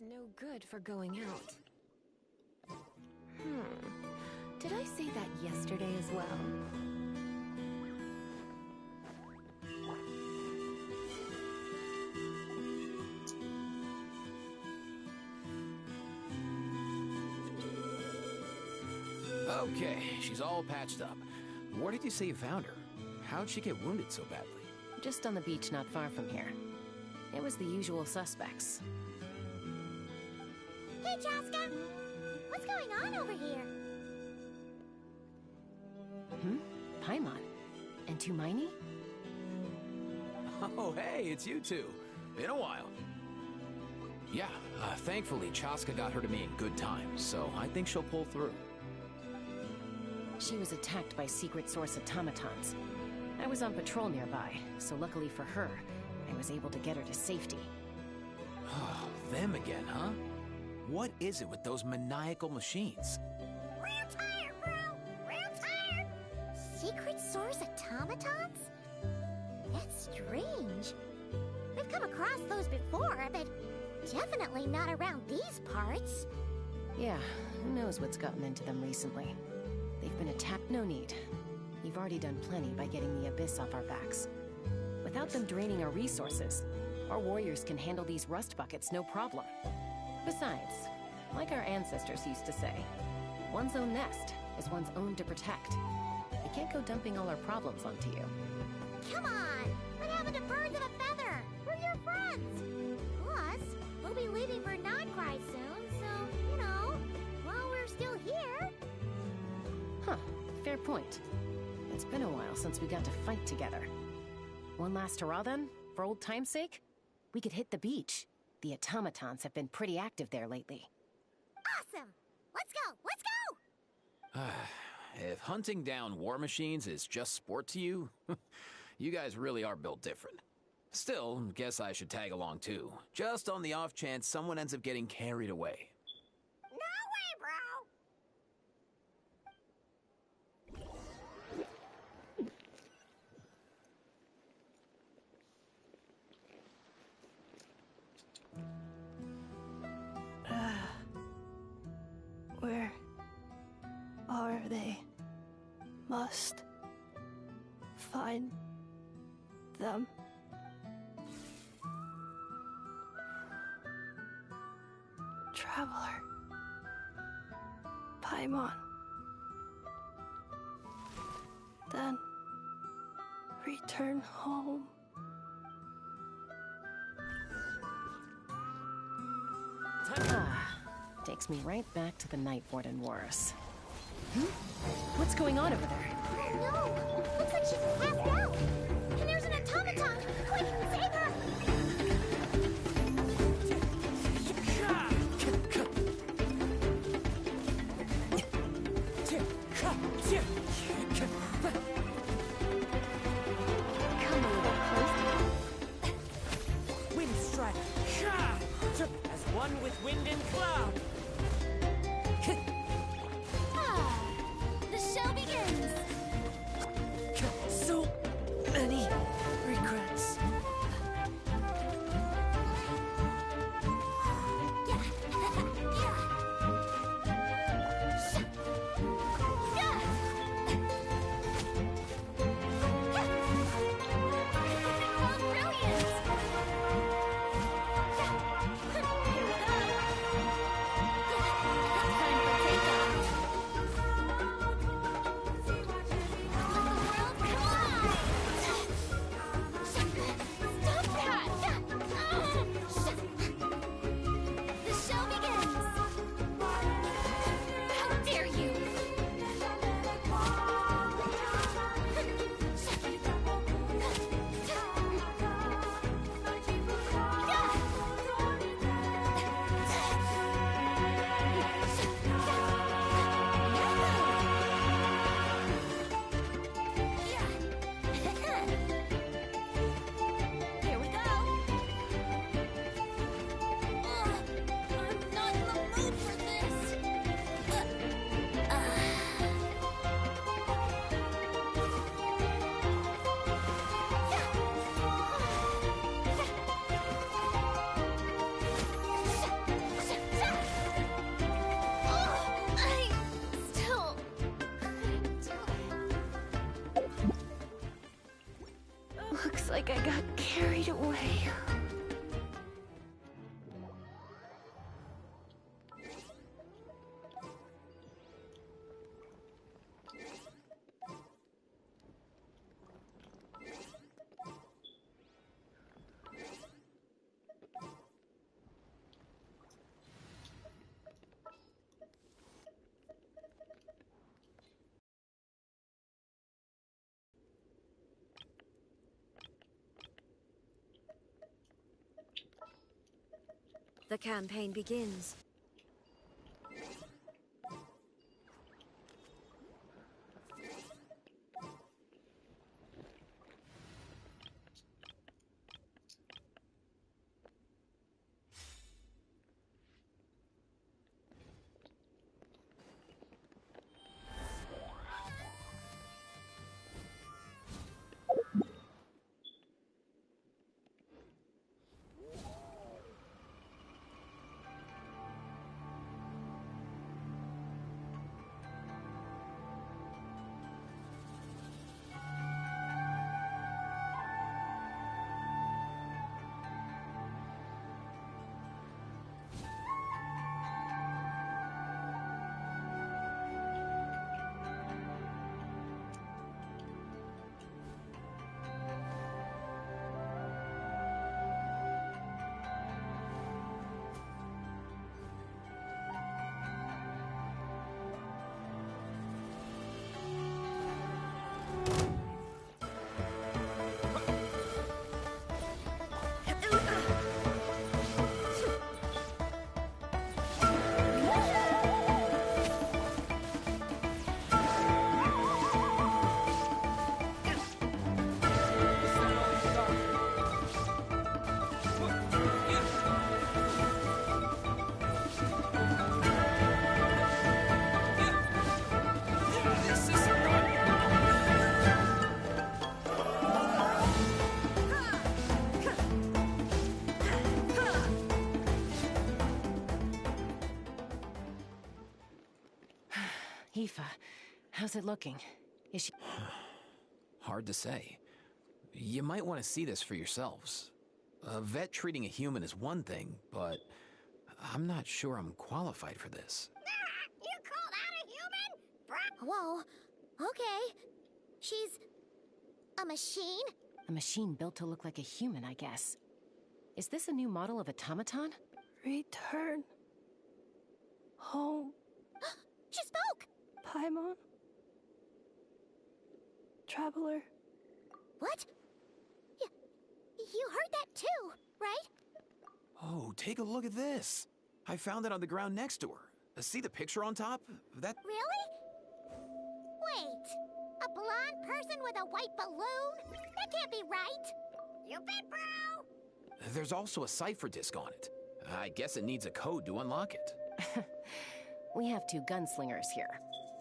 It's no good for going out. Did I say that yesterday as well? Okay, she's all patched up. Where did you say you found her? How'd she get wounded so badly? Just on the beach not far from here. It was the usual suspects. Hey, Chaska! What's going on over here? Paimon. And Tumaini? Oh, hey, it's you two. Been a while. Yeah, thankfully Chaska got her to me in good time, so I think she'll pull through. She was attacked by secret source automatons. I was on patrol nearby, so luckily for her, I was able to get her to safety. Them again, huh? What is it with those maniacal machines? Real tired, bro! Real tired! Secret source automatons? That's strange. We've come across those before, but definitely not around these parts. Yeah, who knows what's gotten into them recently. They've been attacked, no need. You've already done plenty by getting the Abyss off our backs. Without them draining our resources, our warriors can handle these rust buckets no problem. Besides, like our ancestors used to say, one's own nest is one's own to protect. You can't go dumping all our problems onto you. Come on! What happened to birds of a feather? We're your friends! Plus, we'll be leaving for Nodcry soon, so, you know, while we're still here... Huh, fair point. It's been a while since we got to fight together. One last hurrah then, for old time's sake? We could hit the beach. The automatons have been pretty active there lately. Awesome! Let's go! Let's go! If hunting down war machines is just sport to you, you guys really are built different. Still, guess I should tag along too, just on the off chance someone ends up getting carried away. No way, bro! Where are they? Must find them. Traveler. Paimon. Then return home. Takes me right back to the Night Warden Wars. What's going on over there? Oh no! Looks like she's passed out! And there's an automaton! Quick, save her! Come a little closer. Wind strike! As one with wind and cloud! The show begins! So many regrets. Looks like I got carried away. The campaign begins. Aoife, how's it looking? Is she... Hard to say. You might want to see this for yourselves. A vet treating a human is one thing, but I'm not sure I'm qualified for this. You call that a human? Whoa, okay. She's a machine? A machine built to look like a human, I guess. Is this a new model of automaton? Return home, She spoke! Paimon. Traveler. What? You heard that too, right? Oh, take a look at this. I found it on the ground next to her. See the picture on top? That... Really? Wait, a blonde person with a white balloon? That can't be right. You bet, bro! There's also a cipher disk on it. I guess it needs a code to unlock it. We have two gunslingers here.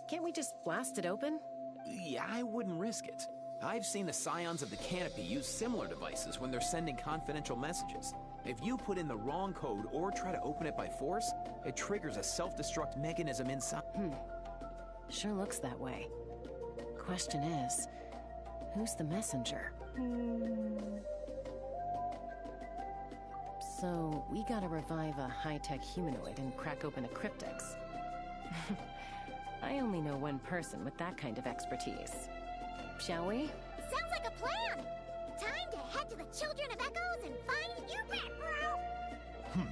Can't we just blast it open? Yeah, I wouldn't risk it. I've seen the Scions of the Canopy use similar devices when they're sending confidential messages. If you put in the wrong code or try to open it by force, it triggers a self-destruct mechanism inside. Sure looks that way. Question is, who's the messenger? So, we gotta revive a high-tech humanoid and crack open a cryptex. I only know one person with that kind of expertise. Shall we? Sounds like a plan! Time to head to the Children of Echoes and find you bet, bro!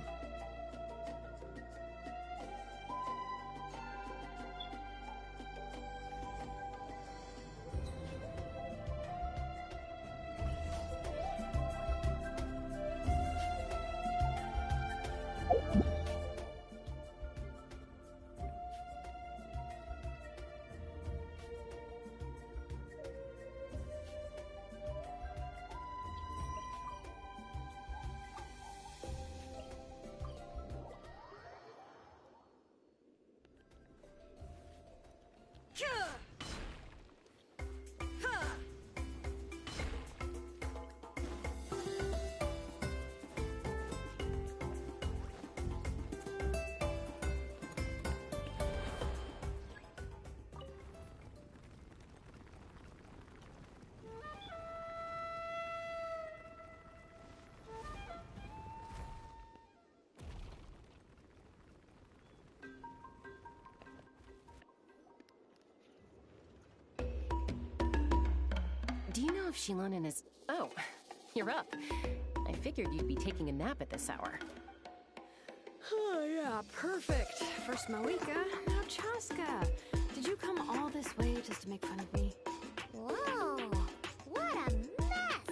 if Shilonen is... Oh, you're up. I figured you'd be taking a nap at this hour. Oh, yeah, perfect. First Moika, now Chaska. Did you come all this way just to make fun of me? Whoa, what a mess!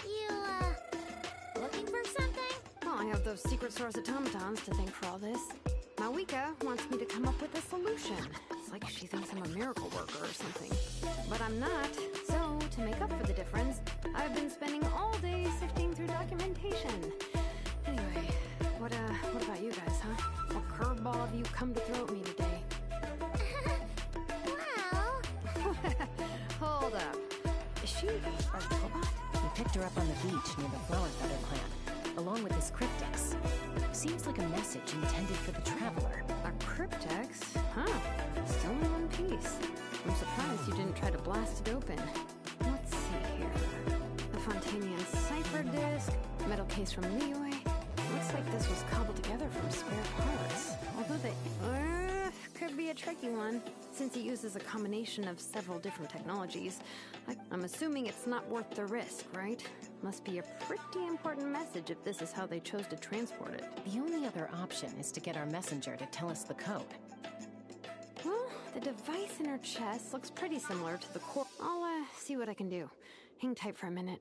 You, looking for something? Well, I have those secret source automatons to thank for all this. Moika wants me to come up with a solution. It's like she thinks I'm a miracle worker or something. But I'm not. So, to make up for the difference, I've been spending all day sifting through documentation. Anyway, what about you guys, huh? What curveball have you come to throw at me today? Well... Hold up. Is she a robot? We picked her up on the beach near the Flower Feather Clan, along with this cryptex. Seems like a message intended for the Traveler. A cryptex? Huh. Still in one piece. I'm surprised you didn't try to blast it open. Let's see here. The Fontanian cipher disk, metal case from Liyue. Looks like this was cobbled together from spare parts. Although they... could be a tricky one, since it uses a combination of several different technologies. I'm assuming it's not worth the risk, right? Must be a pretty important message if this is how they chose to transport it. The only other option is to get our messenger to tell us the code. Well, the device in her chest looks pretty similar to the core. I'll, see what I can do. Hang tight for a minute.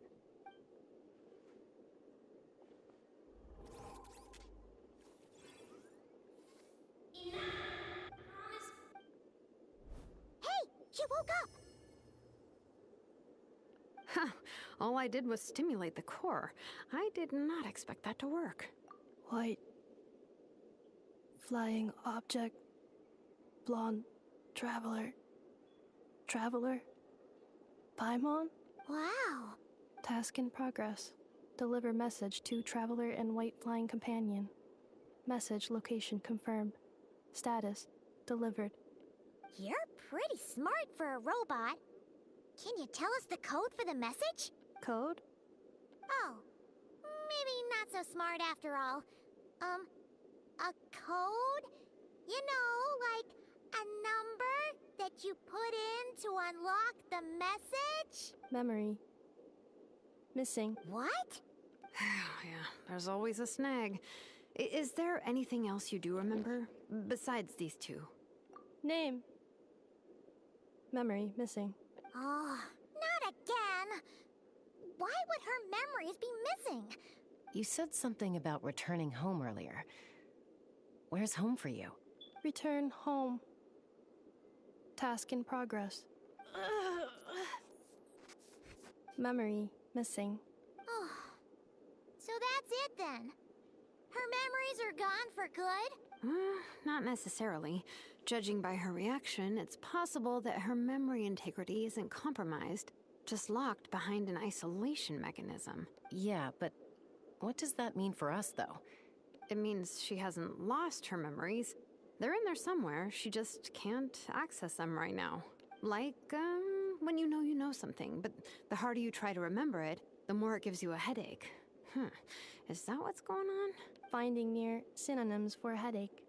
Hey, she woke up! Huh. All I did was stimulate the core. I did not expect that to work. White. Flying object. Blonde. Traveler. Traveler? Paimon? Wow. Task in progress. Deliver message to Traveler and White Flying Companion. Message location confirmed. Status delivered. You're pretty smart for a robot. Can you tell us the code for the message? Code? Oh, maybe not so smart after all. A code? You know, like a number that you put in to unlock the message? Memory. Missing. What? Yeah, there's always a snag. Is there anything else you do remember? Besides these two? Name. Memory missing. Oh, not again! Why would her memories be missing? You said something about returning home earlier. Where's home for you? Return home. Task in progress. Memory missing. Oh, so that's it then. Her memories are gone for good? Not necessarily. Judging by her reaction, it's possible that her memory integrity isn't compromised, just locked behind an isolation mechanism. Yeah, but what does that mean for us, though? It means she hasn't lost her memories. They're in there somewhere, she just can't access them right now. Like, when you know something, but the harder you try to remember it, the more it gives you a headache. Is that what's going on? Finding near synonyms for headache.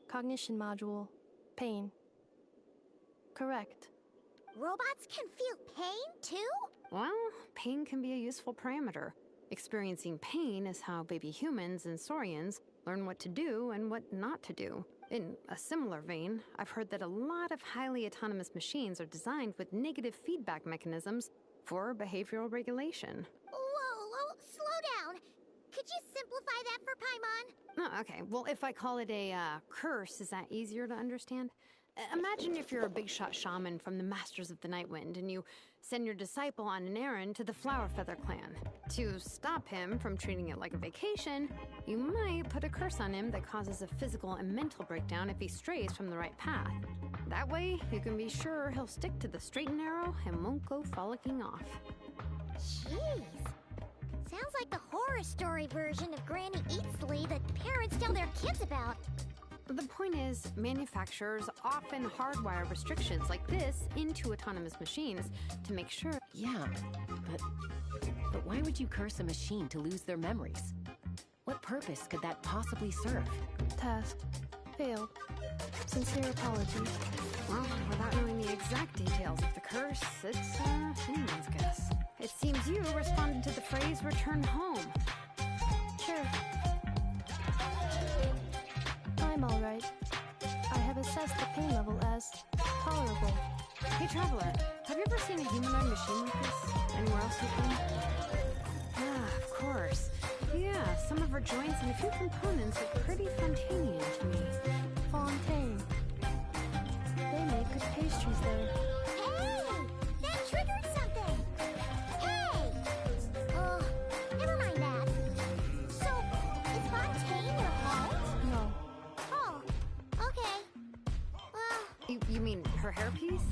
Cognition module. Pain. Correct. Robots can feel pain, too? Well, pain can be a useful parameter. Experiencing pain is how baby humans and saurians learn what to do and what not to do. In a similar vein, I've heard that a lot of highly autonomous machines are designed with negative feedback mechanisms for behavioral regulation. Whoa, slow down. Could you simplify that for Paimon? Oh, okay. Well, if I call it a curse, is that easier to understand? Imagine if you're a big shot shaman from the Masters of the Nightwind and you send your disciple on an errand to the Flower Feather Clan. To stop him from treating it like a vacation, you might put a curse on him that causes a physical and mental breakdown if he strays from the right path. That way, you can be sure he'll stick to the straight and narrow and won't go frolicking off. Jeez. Sounds like the horror story version of Granny Eatsley that parents tell their kids about. The point is, manufacturers often hardwire restrictions like this into autonomous machines to make sure... Yeah, but why would you curse a machine to lose their memories? What purpose could that possibly serve? Task. Failed. Sincere apologies. Well, without knowing the exact details of the curse, it's anyone's guess. It seems you responded to the phrase "return home." Sure. I'm alright. I have assessed the pain level as tolerable. Hey, Traveler, have you ever seen a humanoid machine like this? Anywhere else you've been? Ah, of course. Yeah, some of her joints and a few components look pretty Fontanian to me. Fontaine. They make good pastries there. Hey! That triggered something! Hey! Oh, never mind that. So, is Fontaine your home? No. Oh, okay. Well, You mean her hairpiece?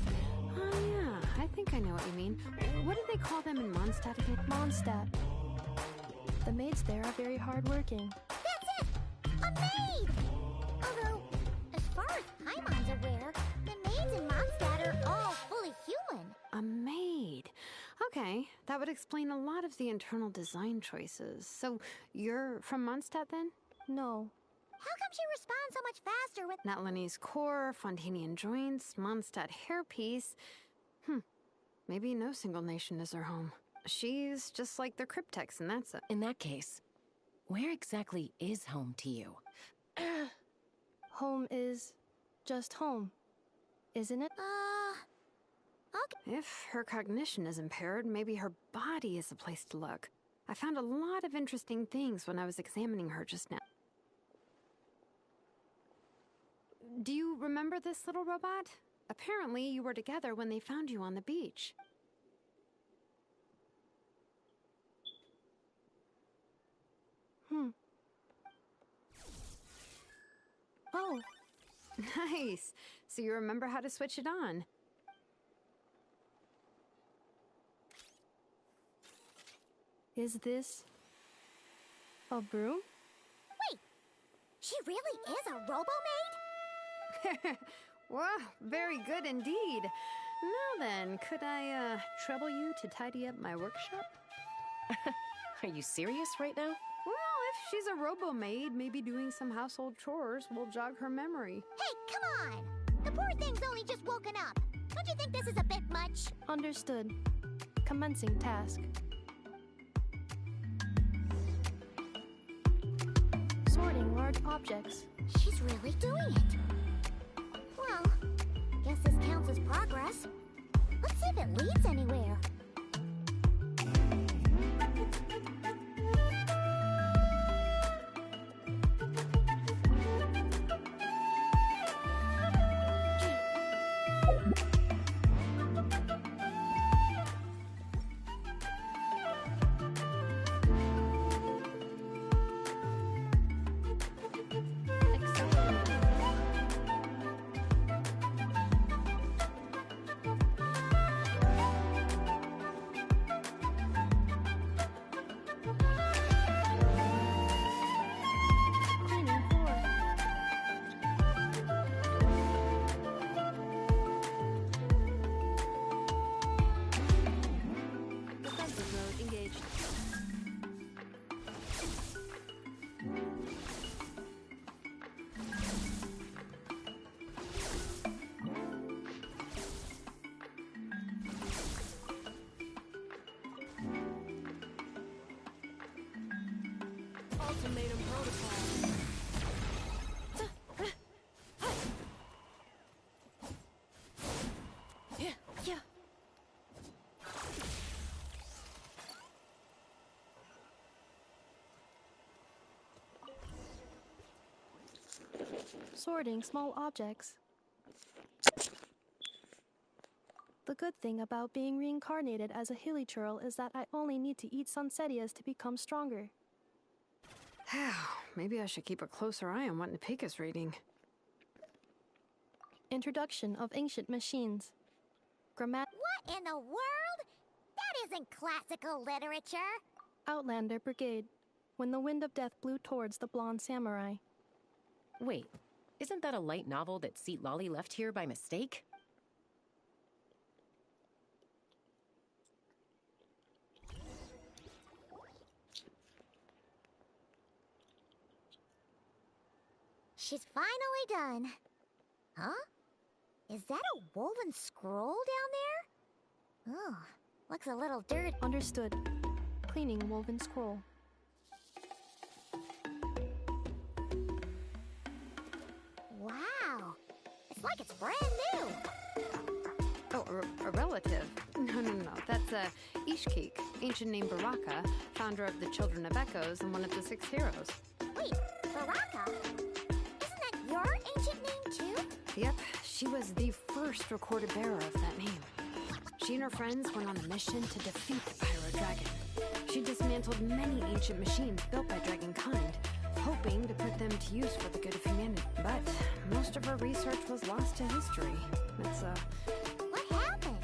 Oh, yeah, I think I know what you mean. What do they call them in Mondstadt again? Mondstadt. The maids there are very hardworking. that's it! A maid! Although, as far as Paimon's aware, the maids in Mondstadt are all fully human. A maid. Okay, that would explain a lot of the internal design choices. So, you're from Mondstadt then? No. How come she responds so much faster with... Natlanese core, Fontanian joints, Mondstadt hairpiece. Maybe no single nation is her home. She's just like the Cryptex, and that's it. In that case, where exactly is home to you? Home is just home, isn't it? Okay. If her cognition is impaired, maybe her body is the place to look. I found a lot of interesting things when I was examining her just now. Do you remember this little robot? Apparently, you were together when they found you on the beach. Oh, Nice. So you remember how to switch it on. is this a broom? Wait, she really is a robo-maid? Wow, very good indeed. Now then, could I trouble you to tidy up my workshop? Are you serious right now? Well, if she's a robo-maid, maybe doing some household chores will jog her memory. Hey, come on! The poor thing's only just woken up. Don't you think this is a bit much? Understood. Commencing task. Sorting large objects. She's really doing it. Well, guess this counts as progress. Let's see if it leads anywhere. Cleaning floor. Defensive mode engaged. Ultimatum protocol. Yeah. Sorting small objects. The good thing about being reincarnated as a hilly churl is that I only need to eat sunsetias to become stronger. Maybe I should keep a closer eye on what Napika's reading. Introduction of ancient machines. What in the world? That isn't classical literature. Outlander Brigade. When the wind of death blew towards the blonde samurai. Wait, isn't that a light novel that Seat Lolly left here by mistake? She's finally done. Huh? Is that a woven scroll down there? Oh, looks a little dirty. Understood. Cleaning woven scroll. Wow. It's like it's brand new. Oh, a relative? No. That's Ishkik, ancient name Baraka, founder of the Children of Echoes and one of the 6 heroes. Wait, Baraka? Isn't that your ancient name too? Yep, she was the first recorded bearer of that name. She and her friends went on a mission to defeat the Pyro Dragon. She dismantled many ancient machines built by Dragonkind, hoping to put them to use for the good of humanity. But most of her research was lost to history. It's, What happened?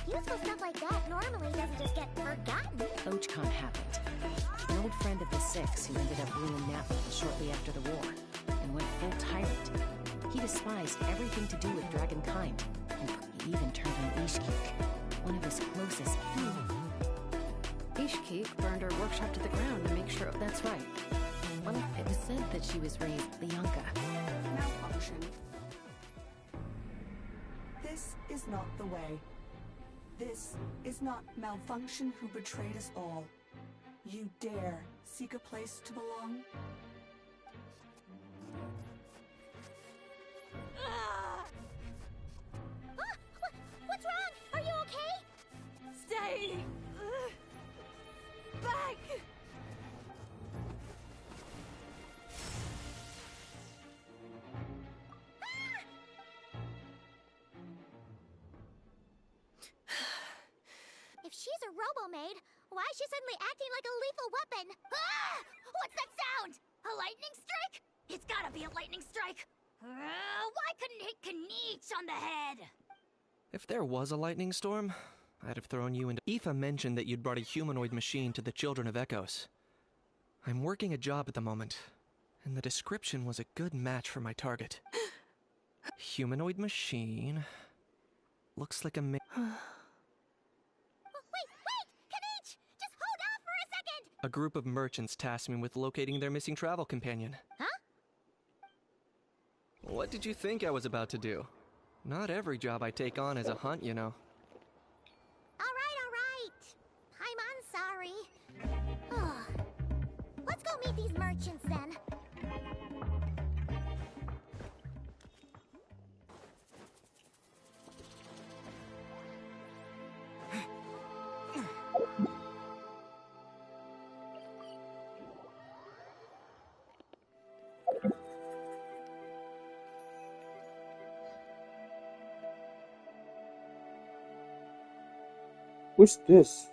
Useful stuff like that normally doesn't just get forgotten. Ochcon happened. An old friend of the 6 who ended up ruling Natlan shortly after the war, and went full tyrant. He despised everything to do with Dragonkind, and he even turned on Ishkik, one of his closest. Ishkik burned her workshop to the ground to make sure. That's right. Well, it was said that she was raised Bianca. Malfunction. This is not the way. This is not Malfunction who betrayed us all. You dare seek a place to belong? What's wrong? Are you okay? Stay back. If she's a robo-maid, why is she suddenly acting like a lethal weapon? Ah! What's that sound? A lightning strike? It's gotta be a lightning strike. Why couldn't it hit Kniech on the head? If there was a lightning storm, I'd have thrown you into... Aoife mentioned that you'd brought a humanoid machine to the Children of Echoes. I'm working a job at the moment, and the description was a good match for my target. Humanoid machine... Looks like a Wait! Kniech! Just hold off for a second! A group of merchants tasked me with locating their missing travel companion. Huh? What did you think I was about to do? Not every job I take on is a hunt, you know. Alright. I'm sorry. Let's go meet these merchants then. What's this?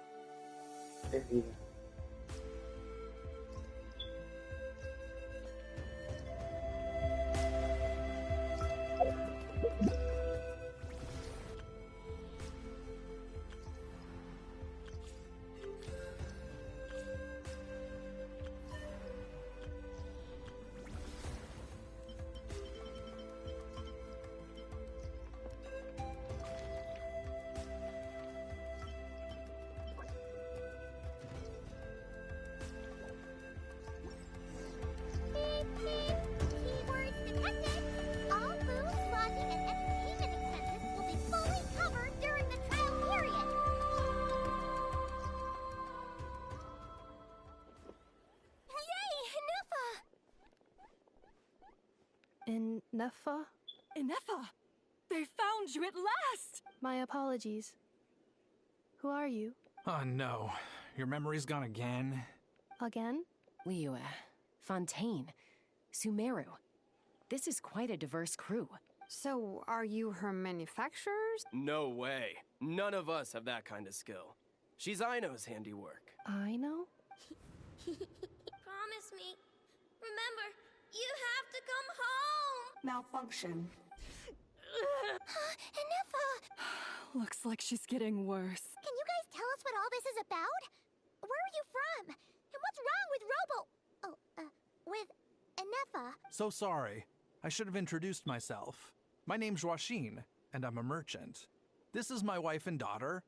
Keywords detected. All food, lodging, and entertainment expenses will be fully covered during the trial period. Yay, Nufa! Nefa? Inefa, they found you at last. My apologies. Who are you? Oh no, your memory's gone again? Again? Liyue, Fontaine, Sumeru. This is quite a diverse crew. So, are you her manufacturers? No way. None of us have that kind of skill. She's Aino's handiwork. I know? Promise me. Remember, you have to come home. Malfunction. Inefa! Looks like she's getting worse. Can you guys tell us what all this is about? Where are you from? And what's wrong with with Inefa? So sorry. I should have introduced myself. My name's Joachine, and I'm a merchant. This is my wife and daughter,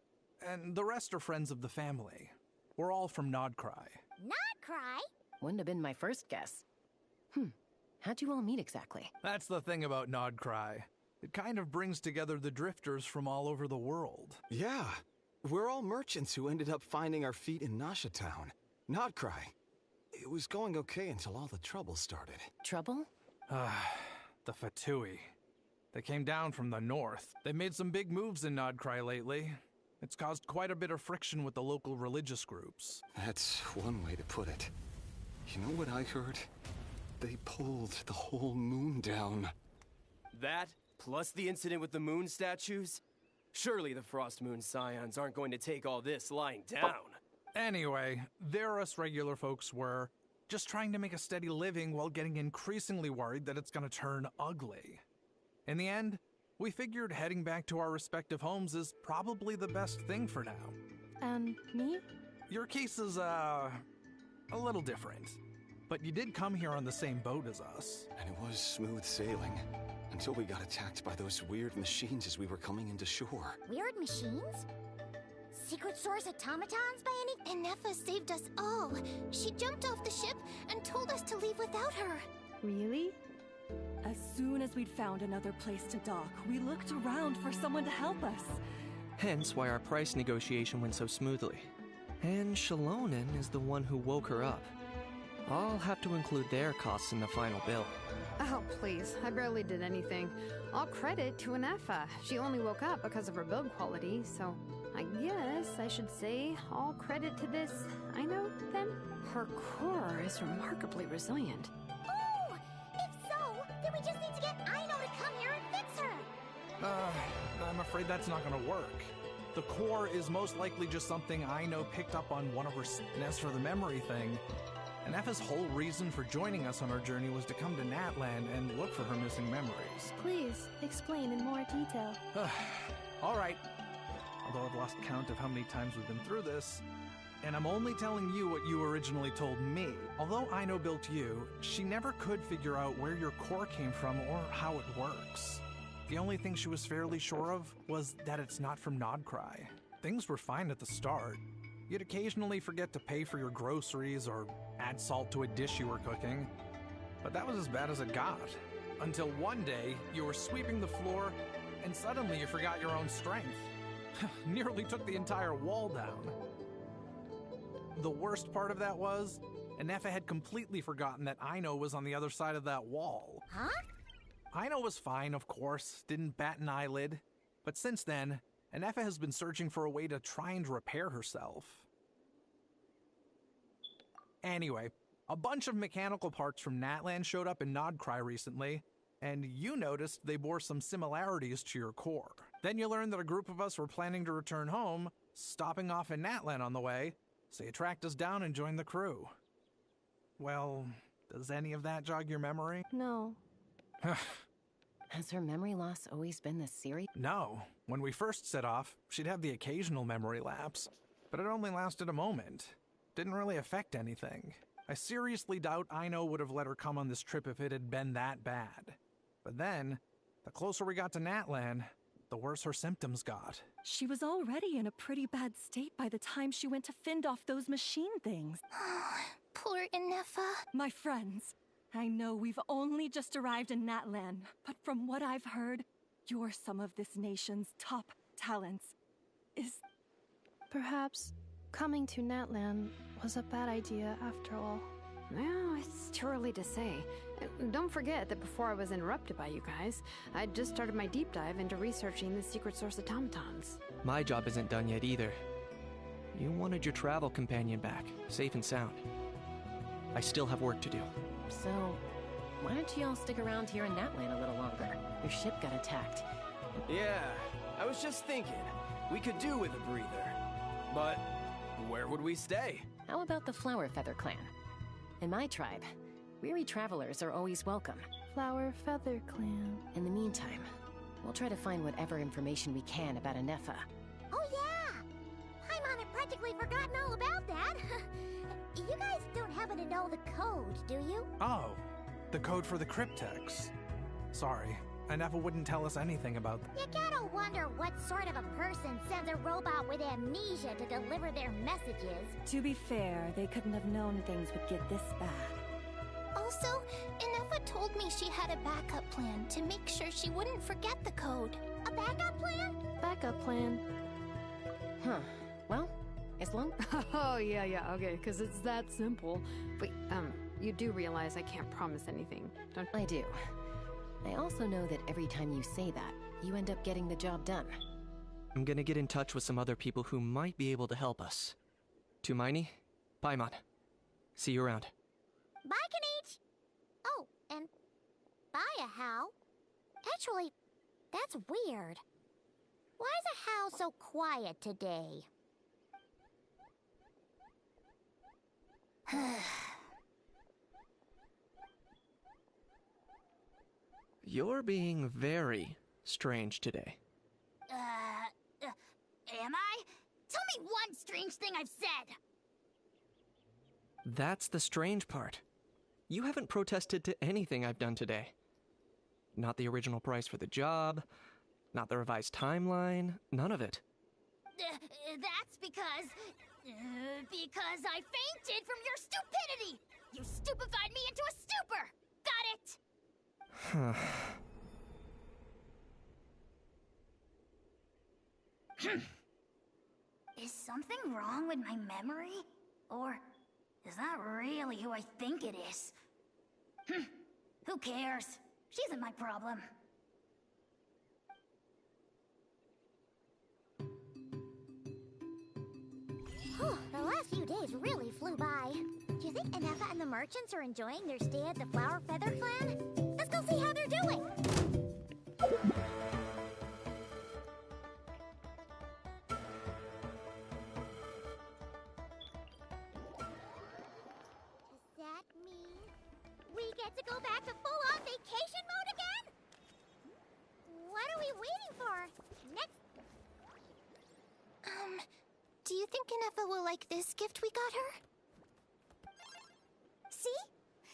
and the rest are friends of the family. We're all from Nodcry. Not cry? Wouldn't have been my first guess. How'd you all meet exactly? That's the thing about Nodcry. It kind of brings together the drifters from all over the world. Yeah, we're all merchants who ended up finding our feet in Nasha Town. Nodcry. It was going okay until all the trouble started. Trouble? The Fatui. They came down from the north. They made some big moves in Nodcry lately. It's caused quite a bit of friction with the local religious groups. That's one way to put it. You know what I heard? They pulled the whole moon down. That, plus the incident with the moon statues? Surely the Frost Moon Scions aren't going to take all this lying down. Anyway, there us regular folks were just trying to make a steady living while getting increasingly worried that it's gonna turn ugly. In the end, we figured heading back to our respective homes is probably the best thing for now. And me? Your case is, a little different. But you did come here on the same boat as us. And it was smooth sailing. Until we got attacked by those weird machines as we were coming into shore. Weird machines? Secret Source automatons by any? Enefa saved us all. She jumped off the ship and told us to leave without her. Really? As soon as we'd found another place to dock, we looked around for someone to help us. Hence why our price negotiation went so smoothly. And Shalonen is the one who woke her up. I'll have to include their costs in the final bill. Oh, please. I barely did anything. All credit to Enefa. She only woke up because of her build quality, so I guess I should say all credit to this Aino, then? Her core is remarkably resilient. Oh! If so, then we just need to get Aino to come here and fix her! I'm afraid that's not gonna work. The core is most likely just something Aino picked up on one of her as for the memory thing. Enefa's whole reason for joining us on our journey was to come to Natland and look for her missing memories. Please, explain in more detail. All right. Although I've lost count of how many times we've been through this, and I'm only telling you what you originally told me. Although Aino built you, she never could figure out where your core came from or how it works. The only thing she was fairly sure of was that it's not from Nodcry. Things were fine at the start. You'd occasionally forget to pay for your groceries or add salt to a dish you were cooking. But that was as bad as it got. Until one day, you were sweeping the floor, and suddenly you forgot your own strength. Nearly took the entire wall down. The worst part of that was, Enefa had completely forgotten that Aino was on the other side of that wall. Huh? Aino was fine, of course, didn't bat an eyelid. But since then, Enefa has been searching for a way to try and repair herself. Anyway, a bunch of mechanical parts from Natland showed up in Nodcry recently, and you noticed they bore some similarities to your core. Then you learned that a group of us were planning to return home, stopping off in Natland on the way, so you tracked us down and joined the crew. Well, does any of that jog your memory? No. Has her memory loss always been this serious? No. When we first set off, she'd have the occasional memory lapse, but it only lasted a moment. Didn't really affect anything. I seriously doubt Aino would have let her come on this trip if it had been that bad. But then, the closer we got to Natland, the worse her symptoms got. She was already in a pretty bad state by the time she went to fend off those machine things. Poor Enefa. My friends, I know we've only just arrived in Natland, but from what I've heard, you're some of this nation's top talents. Perhaps coming to Natland was a bad idea after all. Well, it's too early to say. Don't forget that before I was interrupted by you guys, I'd just started my deep dive into researching the Secret Source automatons. My job isn't done yet either. You wanted your travel companion back, safe and sound. I still have work to do. So, why don't you all stick around here in Natland a little longer? Your ship got attacked. Yeah, I was just thinking, we could do with a breather. But where would we stay? How about the Flower Feather Clan? In my tribe, weary travelers are always welcome. Flower Feather Clan. In the meantime, we'll try to find whatever information we can about Enefa. Oh yeah! Paimon had practically forgotten all about that. You guys don't happen to know the code, do you? Oh, the code for the cryptex. Sorry, Enefa wouldn't tell us anything about that. You gotta wonder what sort of a person sends a robot with amnesia to deliver their messages. To be fair, they couldn't have known things would get this bad. Also, Enefa told me she had a backup plan to make sure she wouldn't forget the code. A backup plan? Backup plan. Huh. Well, as long... Oh, yeah, okay, because it's that simple. Wait, you do realize I can't promise anything, don't I do. I also know that every time you say that, you end up getting the job done. I'm gonna get in touch with some other people who might be able to help us. Tumaini, Paimon. See you around. Bye, Kanich! Oh, and bye, How. Actually, that's weird. Why is a How so quiet today? You're being very strange today. Am I? Tell me one strange thing I've said! That's the strange part. You haven't protested to anything I've done today. Not the original price for the job, not the revised timeline, none of it. That's because I fainted from your stupidity! You stupefied me into a stupor! Got it? Is something wrong with my memory? Or is that really who I think it is? Who cares? She isn't my problem. The last few days really flew by. Do you think Inefa and the merchants are enjoying their stay at the Flower Feather Clan? Let's go see how they're doing! Does that mean we get to go back to full-on vacation mode again? What are we waiting for? Next... do you think Inefa will like this gift we got her? See?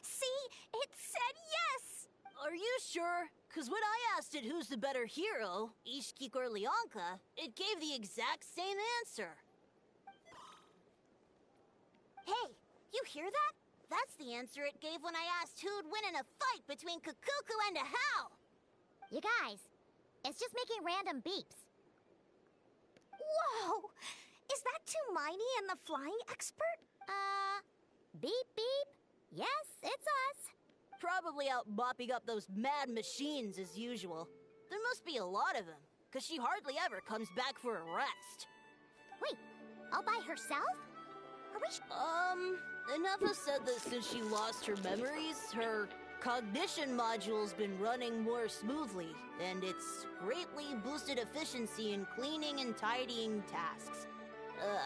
See? It said yes! Are you sure? Because when I asked it who's the better hero, Ishkik or Leonka, it gave the exact same answer. Hey, you hear that? That's the answer it gave when I asked who'd win in a fight between Kukuku and a Hal. You guys, it's just making random beeps. Whoa! Is that Tumaini and the flying expert? Beep beep. Yes, it's us. Probably out mopping up those mad machines as usual. There must be a lot of them, because she hardly ever comes back for a rest. Wait, all by herself? Are we Inefa said that since she lost her memories, her cognition module's been running more smoothly, and it's greatly boosted efficiency in cleaning and tidying tasks.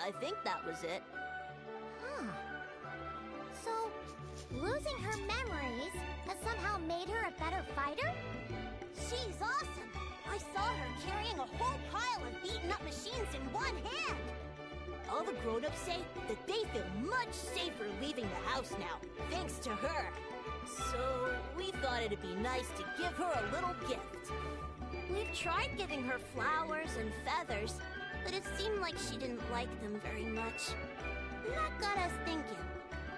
I think that was it. Huh. So, losing her memories has somehow made her a better fighter? She's awesome! I saw her carrying a whole pile of beaten-up machines in one hand! All the grown-ups say that they feel much safer leaving the house now, thanks to her. So, we thought it'd be nice to give her a little gift. We've tried giving her flowers and feathers, but it seemed like she didn't like them very much. That got us thinking.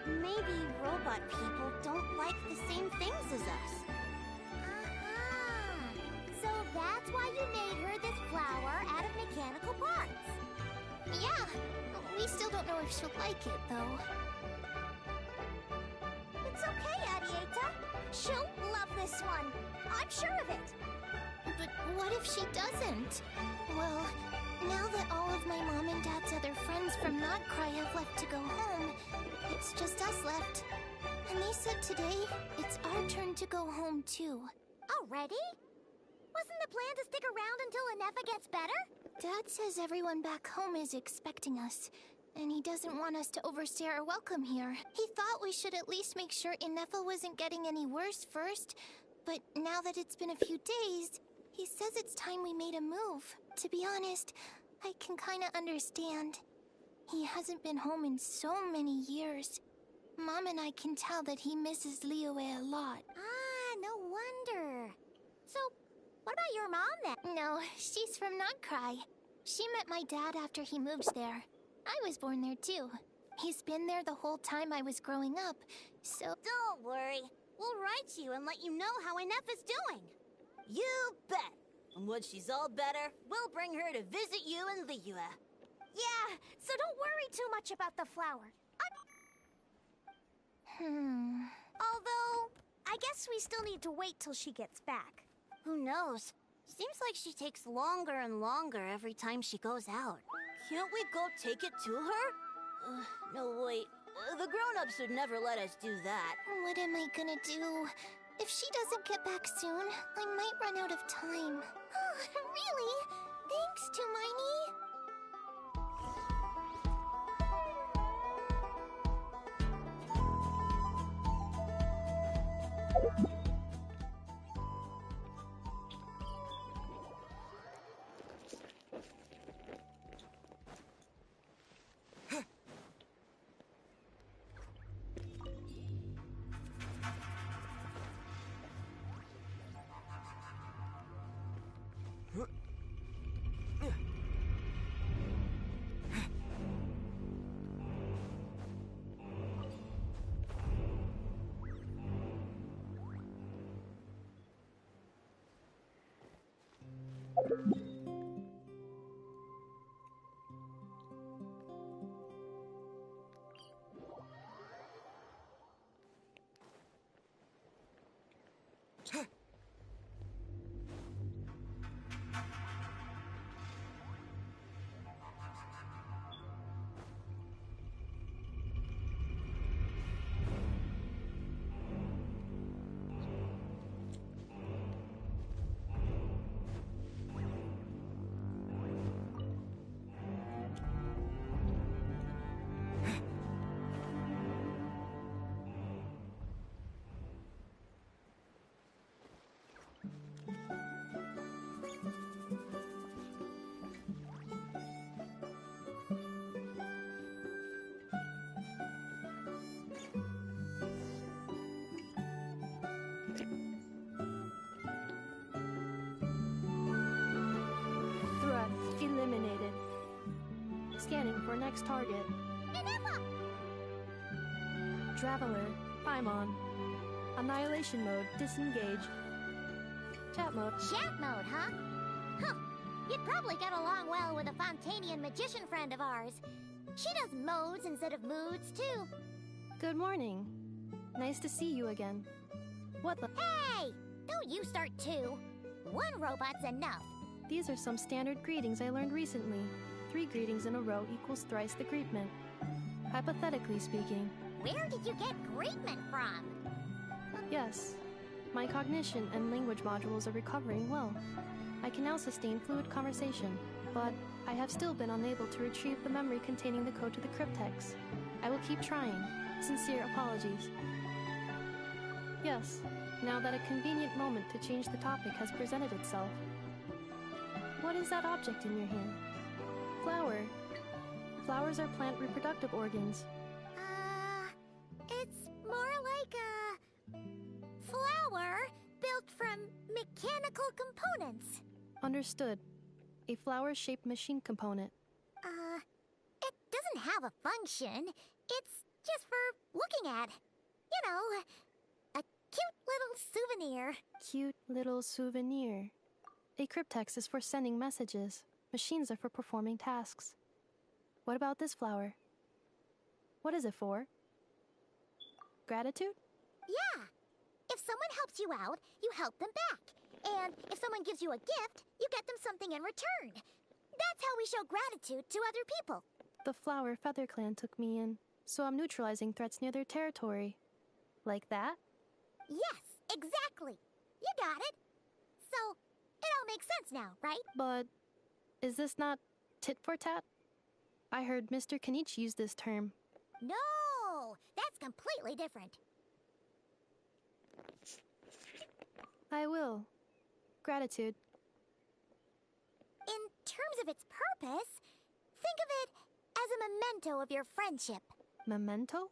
Maybe robot people don't like the same things as us. So that's why you made her this flower out of mechanical parts. Yeah, we still don't know if she'll like it, though. It's okay, Arieta. She'll love this one. I'm sure of it. But what if she doesn't? Well, now that all of my mom and dad's other friends from Nodcry have left to go home, it's just us left. And they said today, it's our turn to go home too. Already? Wasn't the plan to stick around until Inefa gets better? Dad says everyone back home is expecting us, and he doesn't want us to overstay our welcome here. He thought we should at least make sure Inefa wasn't getting any worse first, but now that it's been a few days, he says it's time we made a move. To be honest, I can kinda understand. He hasn't been home in so many years. Mom and I can tell that he misses Liyue a lot. Ah, no wonder. So, what about your mom then? No, she's from Nodcry. She met my dad after he moved there. I was born there too. He's been there the whole time I was growing up, so... Don't worry. We'll write to you and let you know how Inef is doing. You bet. And once she's all better, we'll bring her to visit you in Liyue. Yeah, so don't worry too much about the flower. Although, I guess we still need to wait till she gets back. Who knows? Seems like she takes longer and longer every time she goes out. Can't we go take it to her? No, wait. The grown-ups would never let us do that. What am I gonna do? If she doesn't get back soon, I might run out of time. Really? Thanks, Tumaini. Eliminated. Scanning for next target. Inefa! Traveler, Paimon. Annihilation mode, disengage. Chat mode. Chat mode, huh? Huh. You'd probably get along well with a Fontanian magician friend of ours. She does modes instead of moods, too. Good morning. Nice to see you again. What the— Hey! Don't you start too. One robot's enough. These are some standard greetings I learned recently. 3 greetings in a row equals thrice the greetment. Hypothetically speaking. Where did you get greetment from? Yes. My cognition and language modules are recovering well. I can now sustain fluid conversation, but I have still been unable to retrieve the memory containing the code to the cryptex. I will keep trying. Sincere apologies. Yes, now that a convenient moment to change the topic has presented itself. What is that object in your hand? Flower. Flowers are plant reproductive organs. It's more like a flower built from mechanical components. Understood. A flower-shaped machine component. It doesn't have a function. It's just for looking at. You know, a cute little souvenir. Cute little souvenir. A cryptex is for sending messages. Machines are for performing tasks. What about this flower? What is it for? Gratitude? Yeah. If someone helps you out, you help them back. And if someone gives you a gift, you get them something in return. That's how we show gratitude to other people. The flower Feather Clan took me in, so I'm neutralizing threats near their territory. Like that? Yes, exactly. You got it. So, it all makes sense now, right? But is this not tit for tat? I heard Mr. Kenichi use this term. No, that's completely different. I will. Gratitude. In terms of its purpose, think of it as a memento of your friendship. Memento?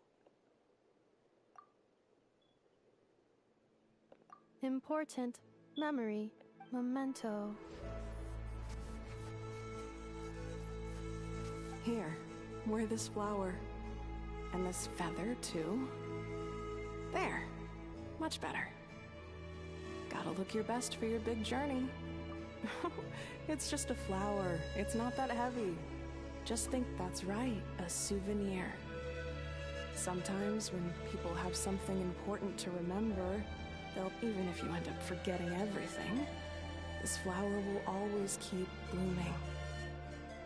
Important. Memory. Memento. Here, wear this flower. And this feather, too. There. Much better. Gotta look your best for your big journey. It's just a flower. It's not that heavy. Just think that's right, a souvenir. Sometimes when people have something important to remember, even if you end up forgetting everything, this flower will always keep blooming.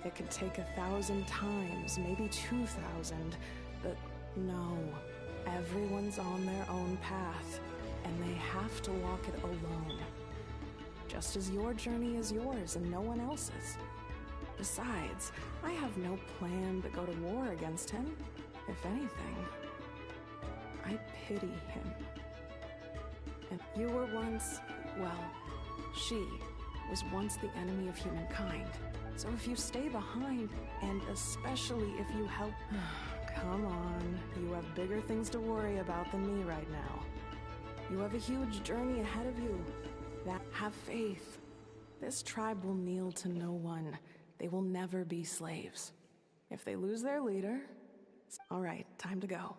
It could take 1,000 times, maybe 2,000, but no. Everyone's on their own path, and they have to walk it alone. Just as your journey is yours and no one else's. Besides, I have no plan to go to war against him. If anything, I pity him. And you were once, well, she was once the enemy of humankind. So if you stay behind, and especially if you help... Come on, you have bigger things to worry about than me right now. You have a huge journey ahead of you. Have faith. This tribe will kneel to no one. They will never be slaves. If they lose their leader... All right, time to go.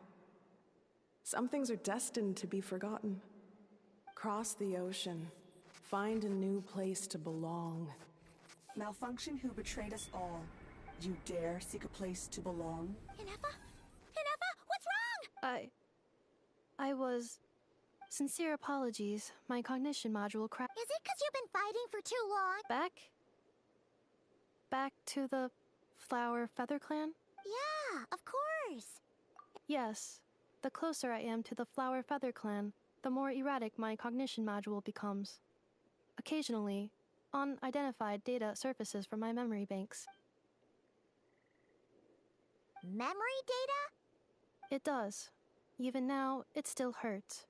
Some things are destined to be forgotten. Cross the ocean. Find a new place to belong. Malfunction who betrayed us all. You dare seek a place to belong? Inefa? Inefa, what's wrong? I was... Sincere apologies. My cognition module crashed. Is it 'cause you've been fighting for too long? Back to the Flower Feather Clan? Yeah, of course. Yes. The closer I am to the Flower Feather Clan, the more erratic my cognition module becomes. Occasionally, unidentified data surfaces from my memory banks. Memory data? It does. Even now, it still hurts.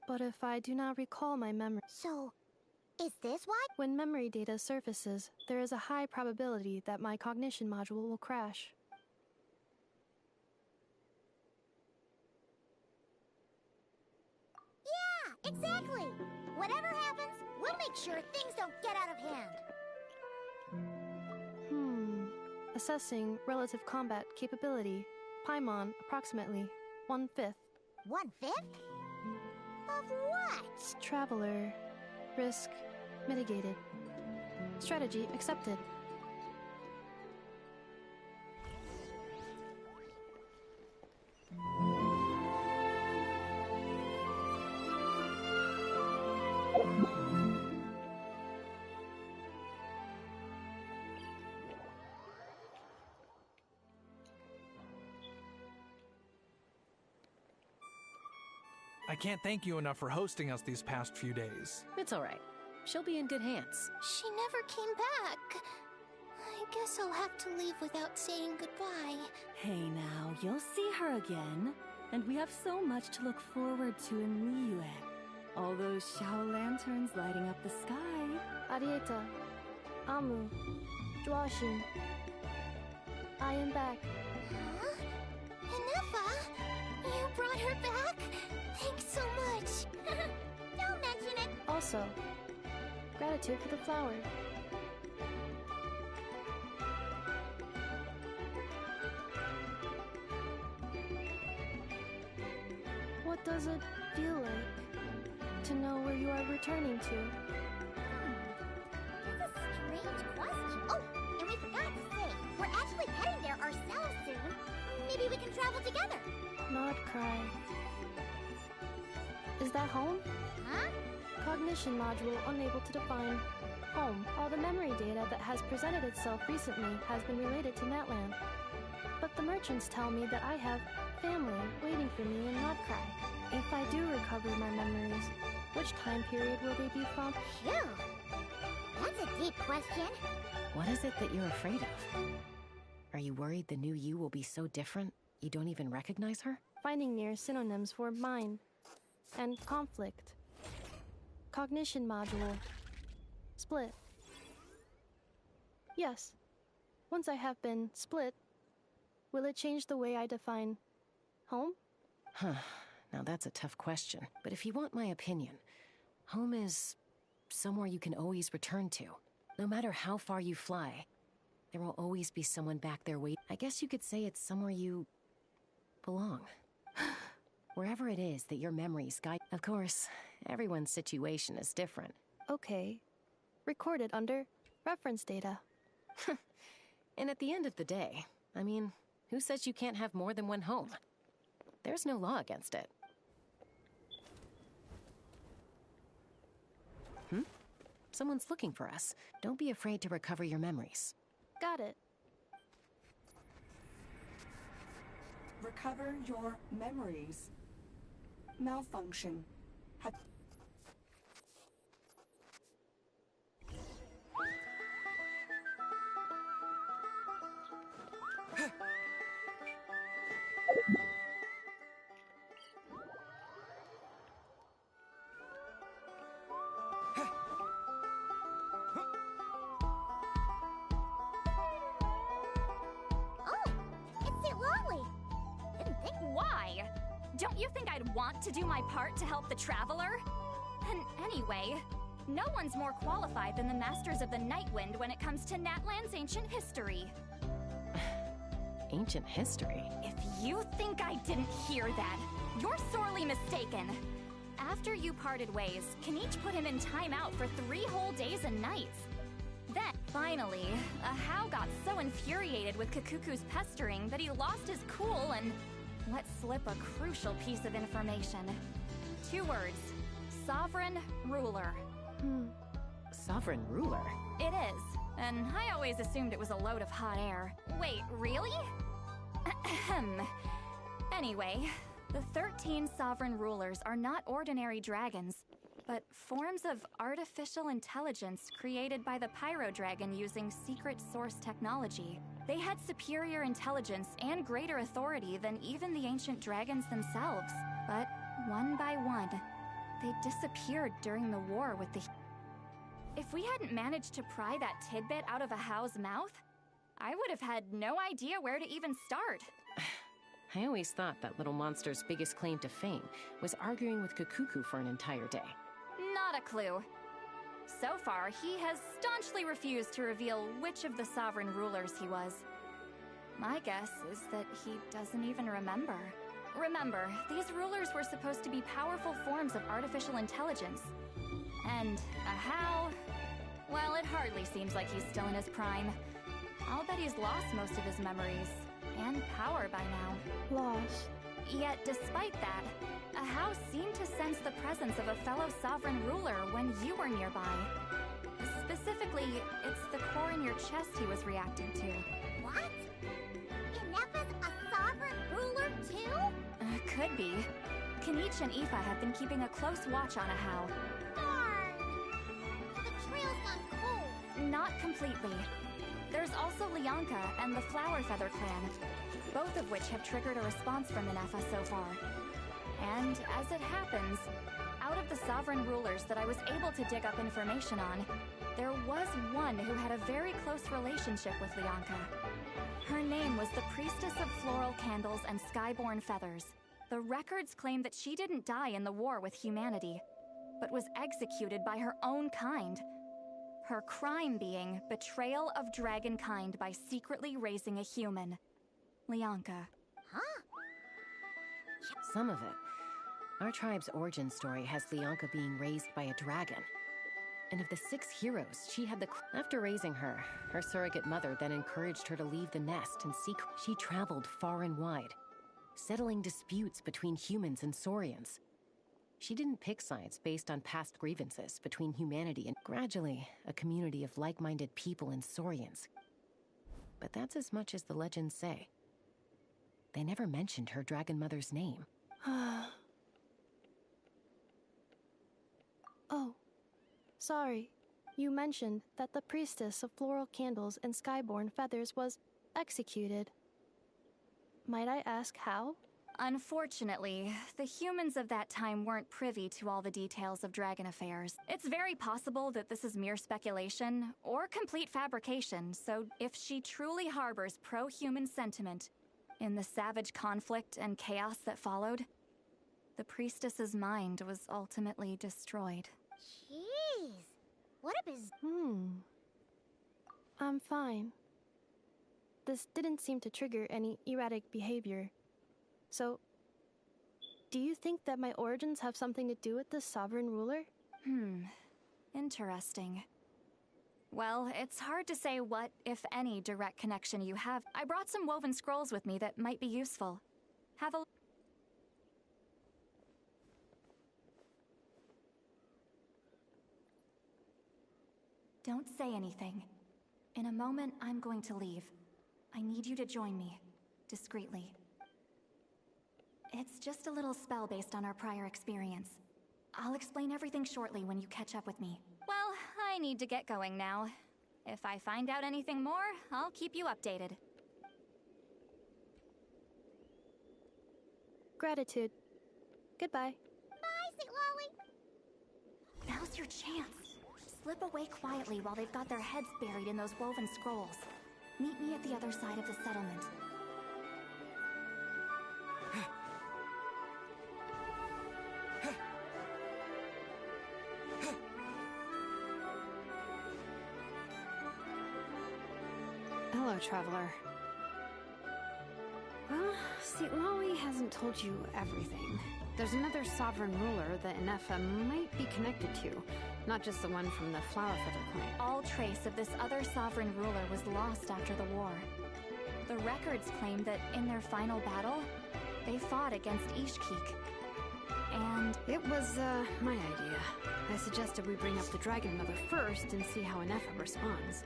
But if I do not recall my memory... So, is this why? When memory data surfaces, there is a high probability that my cognition module will crash. Yeah, exactly! Whatever happens, we'll make sure things don't get out of hand. Assessing relative combat capability. Paimon, approximately 1/5. 1/5? Of what? Traveler. Risk mitigated. Strategy accepted. I can't thank you enough for hosting us these past few days. It's all right. She'll be in good hands. She never came back. I guess I'll have to leave without saying goodbye. Hey now, you'll see her again. And we have so much to look forward to in Liyue. All those Shao lanterns lighting up the sky. Arieta. Amu. Joashin. I am back. Huh? Inefa? You brought her back? Thanks so much. Don't mention it. Also, gratitude for the flower. What does it feel like to know where you are returning to? That's a strange question. Oh, and we forgot to say, we're actually heading there ourselves soon. Maybe we can travel together. Not cry. Is that home? Huh? Cognition module unable to define home. All the memory data that has presented itself recently has been related to Natland. But the merchants tell me that I have family waiting for me in Notcry. If I do recover my memories, which time period will they be from? Phew! That's a deep question. What is it that you're afraid of? Are you worried the new you will be so different, you don't even recognize her? Finding near synonyms for mind and conflict. Cognition module. Split. Yes. Once I have been split, will it change the way I define home? Huh. Now that's a tough question. But if you want my opinion, home is somewhere you can always return to. No matter how far you fly, there will always be someone back there waiting. I guess you could say it's somewhere you belong. Wherever it is that your memories guide. Of course, everyone's situation is different. Okay. Recorded under reference data. And at the end of the day, I mean, who says you can't have more than one home? There's no law against it. Someone's looking for us. Don't be afraid to recover your memories. Got it. Recover your memories. Malfunction. Why? Don't you think I'd want to do my part to help the Traveler? And anyway, no one's more qualified than the Masters of the Nightwind when it comes to Natlan's ancient history. Ancient history? If you think I didn't hear that, you're sorely mistaken. After you parted ways, Kenichi put him in timeout for 3 whole days and nights. Then, finally, Ahau got so infuriated with Kakuku's pestering that he lost his cool and let slip a crucial piece of information. 2 words. Sovereign Ruler. Sovereign Ruler? It is, and I always assumed it was a load of hot air. Wait, really? Ahem. Anyway, the 13 Sovereign Rulers are not ordinary dragons, but forms of artificial intelligence created by the Pyro Dragon using secret source technology. They had superior intelligence and greater authority than even the ancient dragons themselves. But one by one, they disappeared during the war with the... If we hadn't managed to pry that tidbit out of Ahau's mouth, I would have had no idea where to even start. I always thought that little monster's biggest claim to fame was arguing with Kakuku for an entire day. Not a clue. So far, he has staunchly refused to reveal which of the Sovereign Rulers he was. My guess is that he doesn't even remember. Remember, these rulers were supposed to be powerful forms of artificial intelligence. And Ahau... well, it hardly seems like he's still in his prime. I'll bet he's lost most of his memories. And power by now. Lost. Yet, despite that, Ahau seemed to sense the presence of a fellow sovereign ruler when you were nearby. Specifically, it's the core in your chest he was reacting to. What? Inepa's a sovereign ruler too? Could be. Kenichi and Aoife have been keeping a close watch on Ahau. Darn! The trail's gone cold. Not completely. There's also Lianka and the Flower Feather clan, both of which have triggered a response from Inepa so far. And as it happens, out of the sovereign rulers that I was able to dig up information on, there was one who had a very close relationship with Lianka. Her name was the Priestess of Floral Candles and Skyborn Feathers. The records claim that she didn't die in the war with humanity, but was executed by her own kind. Her crime being betrayal of dragonkind by secretly raising a human. Lianka. Huh? Some of it. Our tribe's origin story has Lianka being raised by a dragon. And of the 6 heroes, she had the... After raising her, her surrogate mother then encouraged her to leave the nest and seek... She traveled far and wide, settling disputes between humans and Saurians. She didn't pick sides based on past grievances between humanity and gradually a community of like-minded people and Saurians. But that's as much as the legends say. They never mentioned her dragon mother's name. Oh, sorry. You mentioned that the Priestess of Floral Candles and Skyborn Feathers was executed. Might I ask how? Unfortunately, the humans of that time weren't privy to all the details of dragon affairs. It's very possible that this is mere speculation, or complete fabrication, so if she truly harbors pro-human sentiment in the savage conflict and chaos that followed, the priestess's mind was ultimately destroyed. Jeez. What a I'm fine. This didn't seem to trigger any erratic behavior. So, Do you think that my origins have something to do with the sovereign ruler? Interesting. Well, it's hard to say what, if any, direct connection you have. I brought some woven scrolls with me that might be useful. Have a... Don't say anything. In a moment, I'm going to leave. I need you to join me, discreetly. It's just a little spell based on our prior experience. I'll explain everything shortly when you catch up with me. Well, I need to get going now. If I find out anything more, I'll keep you updated. Gratitude. Goodbye. Bye, Sweet Lolly. Now's your chance. Slip away quietly while they've got their heads buried in those woven scrolls. Meet me at the other side of the settlement. Hello, traveler. Well, Lolly hasn't told you everything. There's another sovereign ruler that Inefa might be connected to, not just the one from the Flower Feather clan. All trace of this other sovereign ruler was lost after the war. The records claim that in their final battle, they fought against Ishkik. And it was, my idea. I suggested we bring up the Dragon Mother first and see how Inefa responds.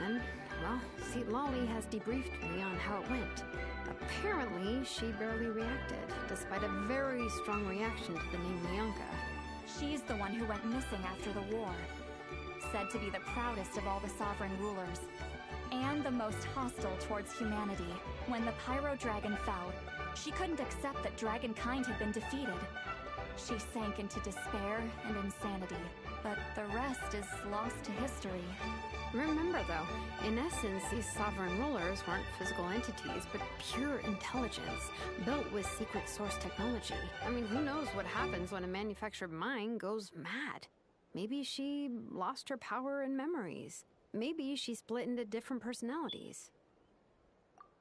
And, well, Lolly has debriefed me on how it went. Apparently, she barely reacted, despite a very strong reaction to the name Lianka. She's the one who went missing after the war. Said to be the proudest of all the sovereign rulers. And the most hostile towards humanity. When the Pyro Dragon fell, she couldn't accept that dragonkind had been defeated. She sank into despair and insanity. But the rest is lost to history. Remember, though, in essence, these sovereign rulers weren't physical entities, but pure intelligence, built with secret source technology. I mean, who knows what happens when a manufactured mind goes mad? Maybe she lost her power and memories. Maybe she split into different personalities.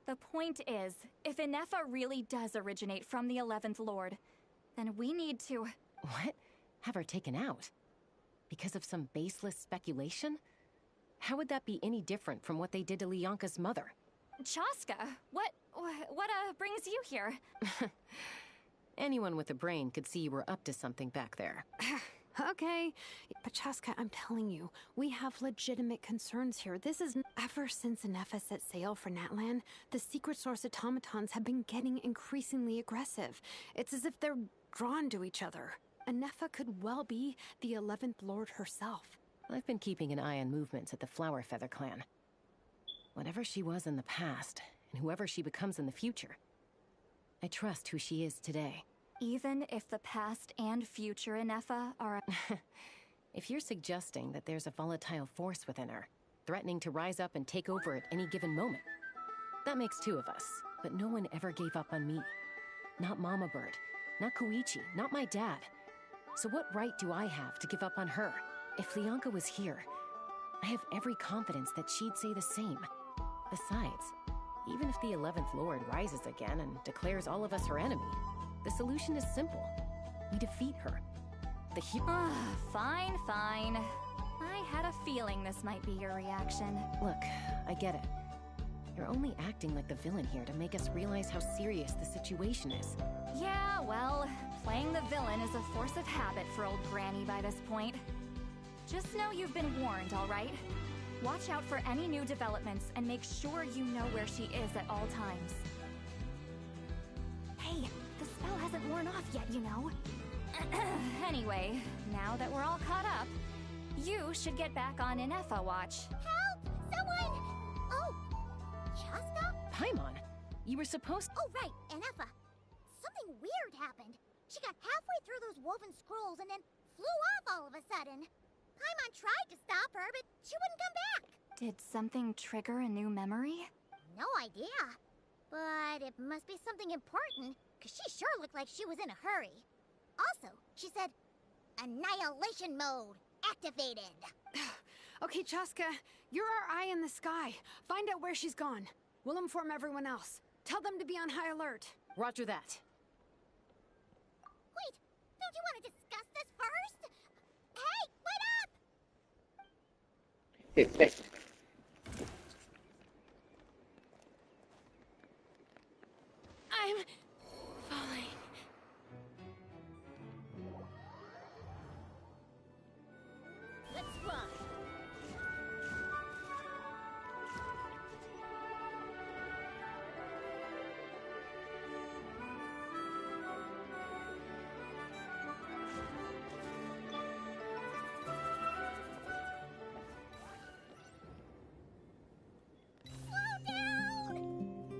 The point is, if Inefa really does originate from the 11th Lord, then we need to... What? Have her taken out? Because of some baseless speculation? How would that be any different from what they did to Lianka's mother? Chaska, what brings you here? Anyone with a brain could see you were up to something back there. Okay, but Chaska, I'm telling you, we have legitimate concerns here. This is... Ever since Inefa set sail for Natlan, the secret source automatons have been getting increasingly aggressive. It's as if they're drawn to each other. Inefa could well be the 11th Lord herself. I've been keeping an eye on movements at the Flower Feather clan. Whatever she was in the past, and whoever she becomes in the future, I trust who she is today. Even if the past and future Inefa are... If you're suggesting that there's a volatile force within her, threatening to rise up and take over at any given moment, that makes two of us, but no one ever gave up on me. Not Mama Bird, not Koichi, not my dad. So what right do I have to give up on her? If Lianka was here, I have every confidence that she'd say the same. Besides, even if the 11th Lord rises again and declares all of us her enemy, the solution is simple. We defeat her. Fine, fine. I had a feeling this might be your reaction. Look, I get it. You're only acting like the villain here to make us realize how serious the situation is. Yeah, well, playing the villain is a force of habit for old Granny by this point. Just know you've been warned, all right? Watch out for any new developments and make sure you know where she is at all times. Hey, the spell hasn't worn off yet, you know. Anyway, now that we're all caught up, you should get back on Inefa watch. Help! Someone! Oh, Chaska? Paimon, you were supposed... Oh, right, Inefa. Something weird happened. She got halfway through those woven scrolls and then flew off all of a sudden. Paimon tried to stop her, but she wouldn't come back. Did something trigger a new memory? No idea. But it must be something important, because she sure looked like she was in a hurry. Also, she said, Annihilation mode activated. Okay, Chaska, you're our eye in the sky. Find out where she's gone. We'll inform everyone else. Tell them to be on high alert. Roger that. Wait, don't you want to discuss this first? Hey, wait up! I'm falling. Let's run. Slow down!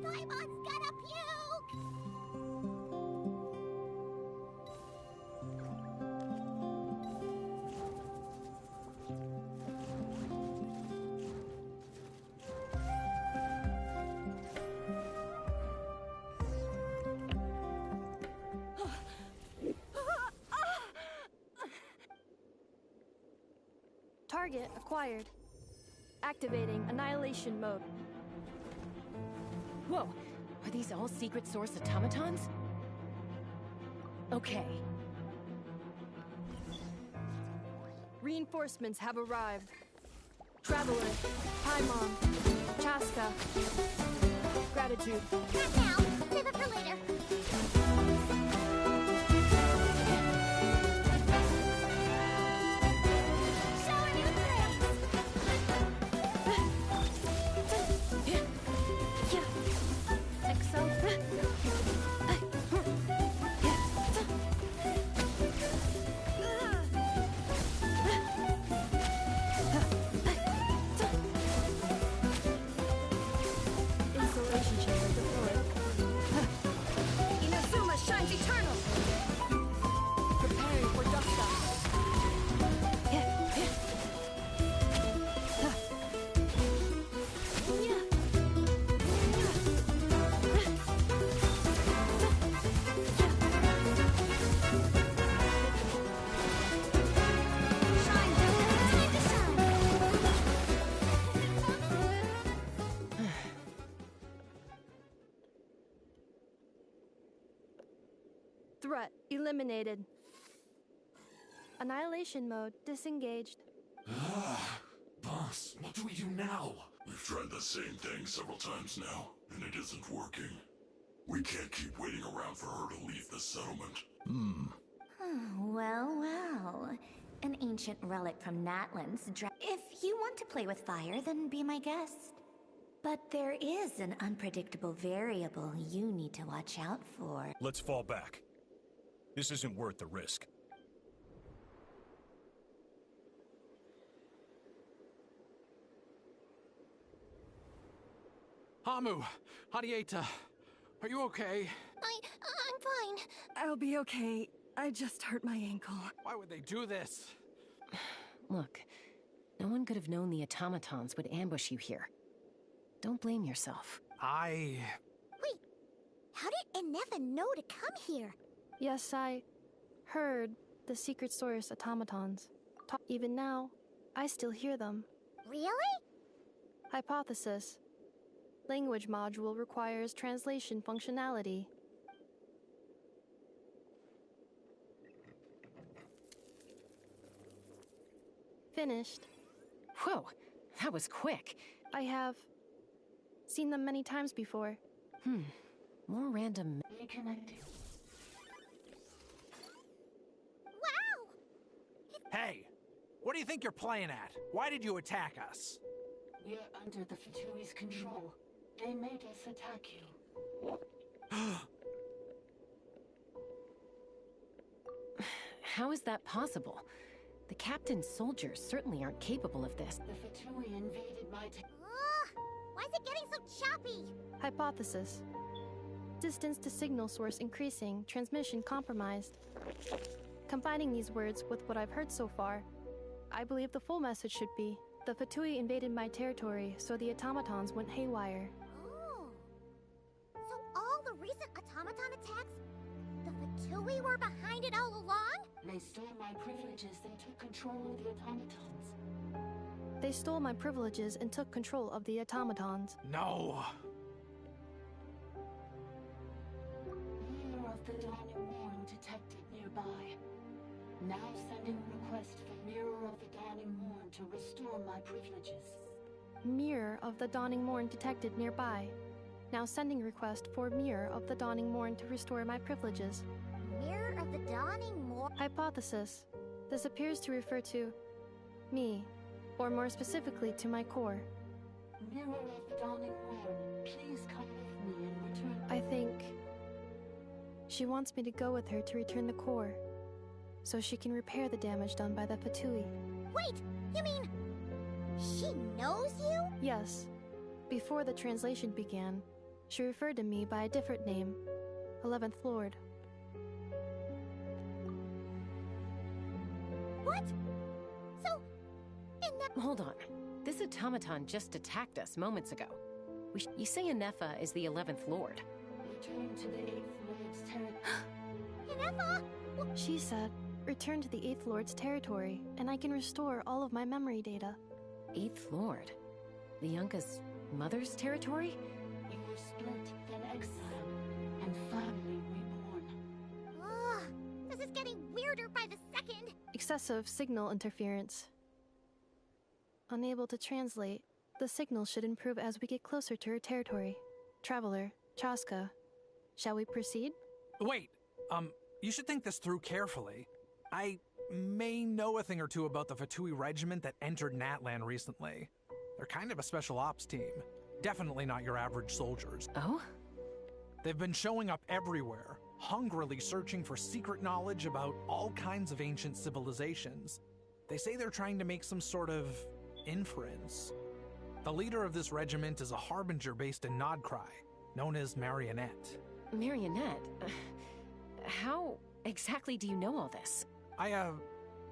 Paimon's gonna puke! Target acquired. Activating annihilation mode. Whoa! Are these all secret source automatons? Okay. Reinforcements have arrived. Traveler, Paimon, Chaska. Gratitude. Not now. Save it for later. Show him your grace! Excel. Installation chamber deployed. Inazuma shines eternal. Preparing for Dusta. Threat eliminated. Annihilation mode disengaged. Boss, what do we do now? We've tried the same thing several times now, and it isn't working. We can't keep waiting around for her to leave the settlement. Well, well. An ancient relic from Natlan's. If you want to play with fire, then be my guest. But there is an unpredictable variable you need to watch out for. Let's fall back. This isn't worth the risk. Hamu, Hadieta, are you okay? I'm fine. I'll be okay. I just hurt my ankle. Why would they do this? Look, no one could have known the automatons would ambush you here. Don't blame yourself. Wait, how did Inefa know to come here? Yes, I heard the secret source automatons. Even now, I still hear them. Really? Hypothesis. Language module requires translation functionality. Finished. Whoa, that was quick. I have seen them many times before. More random. Reconnecting. Wow! Hey, what do you think you're playing at? Why did you attack us? We're under the Fatui's control. They made us attack you. How is that possible? The captain's soldiers certainly aren't capable of this. The Fatui invaded my Why is it getting so choppy? Hypothesis. Distance to signal source increasing, transmission compromised. Combining these words with what I've heard so far, I believe the full message should be, the Fatui invaded my territory, so the automatons went haywire. Oh. So all the recent automaton attacks, the Fatui were behind it all along? They stole my privileges and took control of the automatons. They stole my privileges and took control of the automatons. No! Year of the Dawning Morn detected near nearby. Now sending a request for Mirror of the Dawning Morn to restore my privileges. Mirror of the Dawning Morn detected nearby. Now sending request for Mirror of the Dawning Morn to restore my privileges. Mirror of the Dawning Morn? Hypothesis. This appears to refer to me, or more specifically to my core. Mirror of the Dawning Morn, please come with me and return. I think she wants me to go with her to return the core, so she can repair the damage done by the Fatui. Wait, you mean she knows you? Yes. Before the translation began, she referred to me by a different name, 11th Lord. What? So, in that— Hold on. This automaton just attacked us moments ago. You say Inefa is the 11th Lord. Return to the 8th Lord's territory. Inefa? She said, return to the 8th Lord's territory, and I can restore all of my memory data. 8th Lord? The Yunka's mother's territory? You were split, then exiled, and finally reborn. Ugh, this is getting weirder by the second. Excessive signal interference. Unable to translate, the signal should improve as we get closer to her territory. Traveler, Chaska, shall we proceed? Wait, you should think this through carefully. I may know a thing or two about the Fatui regiment that entered Natlan recently. They're kind of a special ops team. Definitely not your average soldiers. Oh? They've been showing up everywhere, hungrily searching for secret knowledge about all kinds of ancient civilizations. They say they're trying to make some sort of inference. The leader of this regiment is a harbinger based in Nodcry, known as Marionette. Marionette? How exactly do you know all this? I,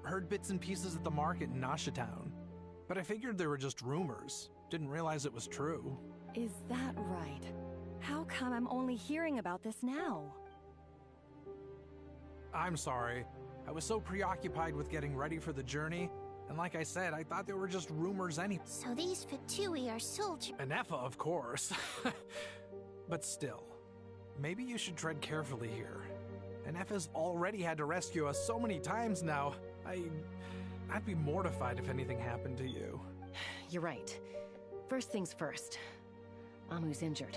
heard bits and pieces at the market in Nashatown, but I figured they were just rumors. Didn't realize it was true. Is that right? How come I'm only hearing about this now? I'm sorry. I was so preoccupied with getting ready for the journey, and like I said, I thought they were just rumors anyway. So these Fatui are soldiers. Inefa, of course. But still, maybe you should tread carefully here. Inefa's already had to rescue us so many times now. I'd be mortified if anything happened to you. You're right. First things first. Amu's injured.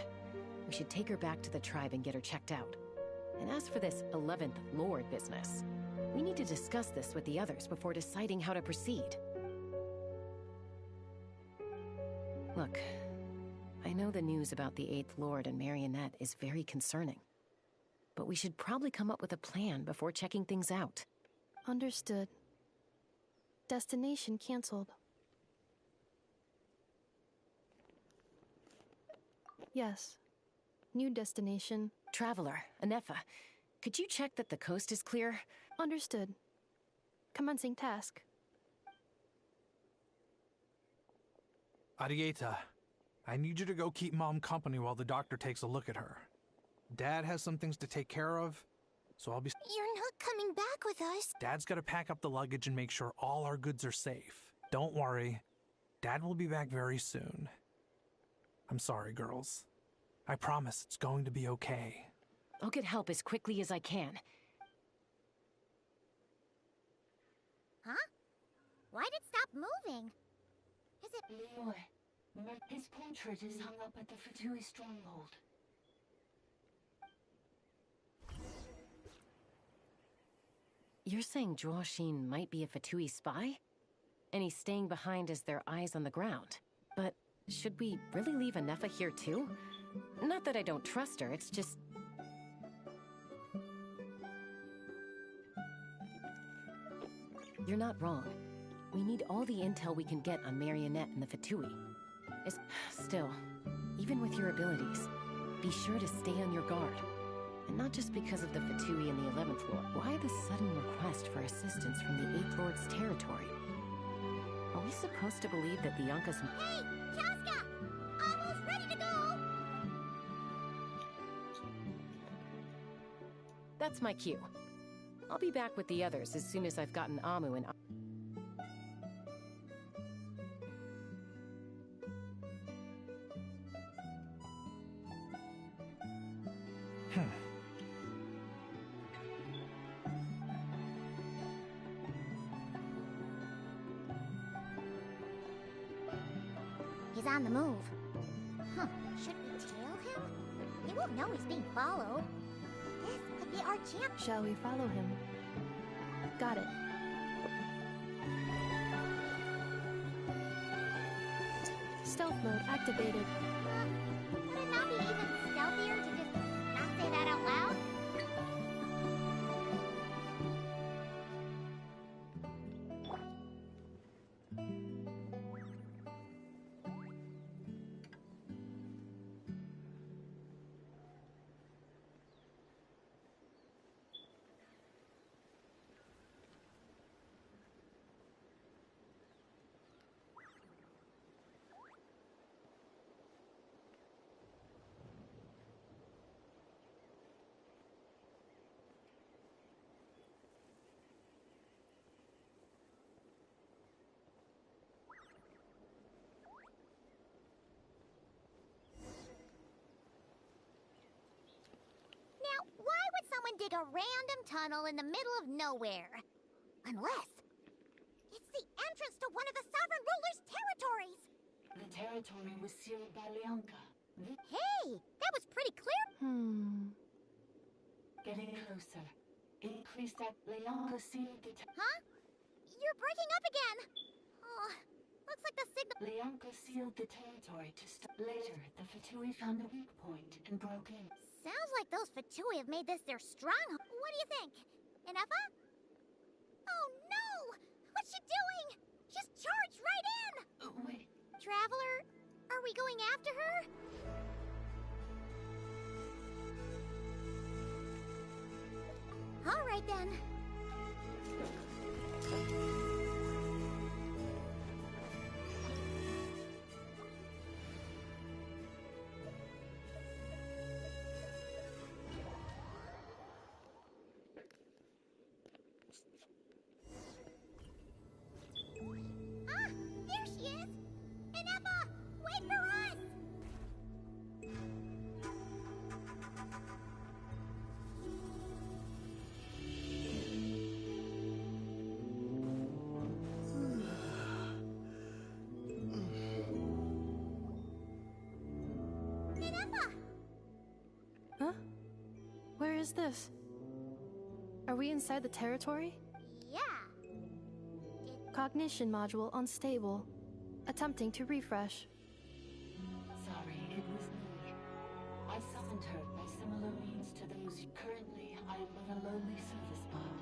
We should take her back to the tribe and get her checked out. And as for this 11th Lord business, we need to discuss this with the others before deciding how to proceed. Look, I know the news about the 8th Lord and Marionette is very concerning. But we should probably come up with a plan before checking things out. Understood. Destination canceled. Yes. New destination. Traveler, Inefa, could you check that the coast is clear? Understood. Commencing task. Arieta, I need you to go keep Mom company while the doctor takes a look at her. Dad has some things to take care of, so I'll be— You're not coming back with us. Dad's gotta pack up the luggage and make sure all our goods are safe. Don't worry. Dad will be back very soon. I'm sorry, girls. I promise it's going to be okay. I'll get help as quickly as I can. Huh? Why'd it stop moving? Is it— Leroy, his portrait is hung up at the Fatui stronghold. You're saying Joachim might be a Fatui spy? And he's staying behind as their eyes on the ground. But should we really leave Inefa here too? Not that I don't trust her, it's just— You're not wrong. We need all the intel we can get on Marionette and the Fatui. Still, even with your abilities, be sure to stay on your guard. And not just because of the Fatui and the 11th Lord. Why the sudden request for assistance from the 8th Lord's territory? Are we supposed to believe that the Yunkas— Hey, Chaska! Almost ready to go! That's my cue. I'll be back with the others as soon as I've gotten Amu and— on the move. Huh, should we tail him? He won't know he's being followed. This could be our chance. Shall we follow him? Got it. Stealth mode activated. Would it not be even stealthier to just not say that out loud? Now, why would someone dig a random tunnel in the middle of nowhere? Unless it's the entrance to one of the Sovereign Ruler's territories! The territory was sealed by Leonka. Hey, that was pretty clear. Getting closer. Increase that Leonka sealed the Huh? You're breaking up again. Oh, looks like the signal. Leonka sealed the territory to stop. Later, the Fatui found a weak point and broke in. Sounds like those Fatui have made this their stronghold. What do you think? Ineffa? Oh no! What's she doing? Just charged right in! Wait. Traveler, are we going after her? All right then. Ah, there she is! Ineffa, wait for us! Ineffa! Huh? Where is this? Are we inside the territory? Yeah. Cognition module unstable. Attempting to refresh. Sorry, it was me. I summoned her by similar means to those. Currently, I am but a lowly service bar.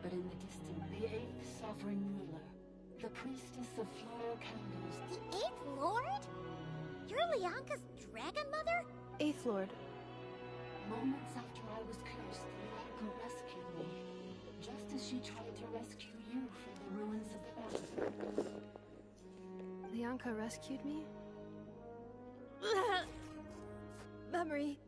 But in the distance, the 8th Sovereign Ruler, the Priestess of Floral Candles. The 8th Lord? You're Leonka's dragon mother? 8th Lord. Moments after I was cursed, Leonka rescued me. Just as she tried to rescue you from the ruins of the battle. Leonka rescued me? Memory.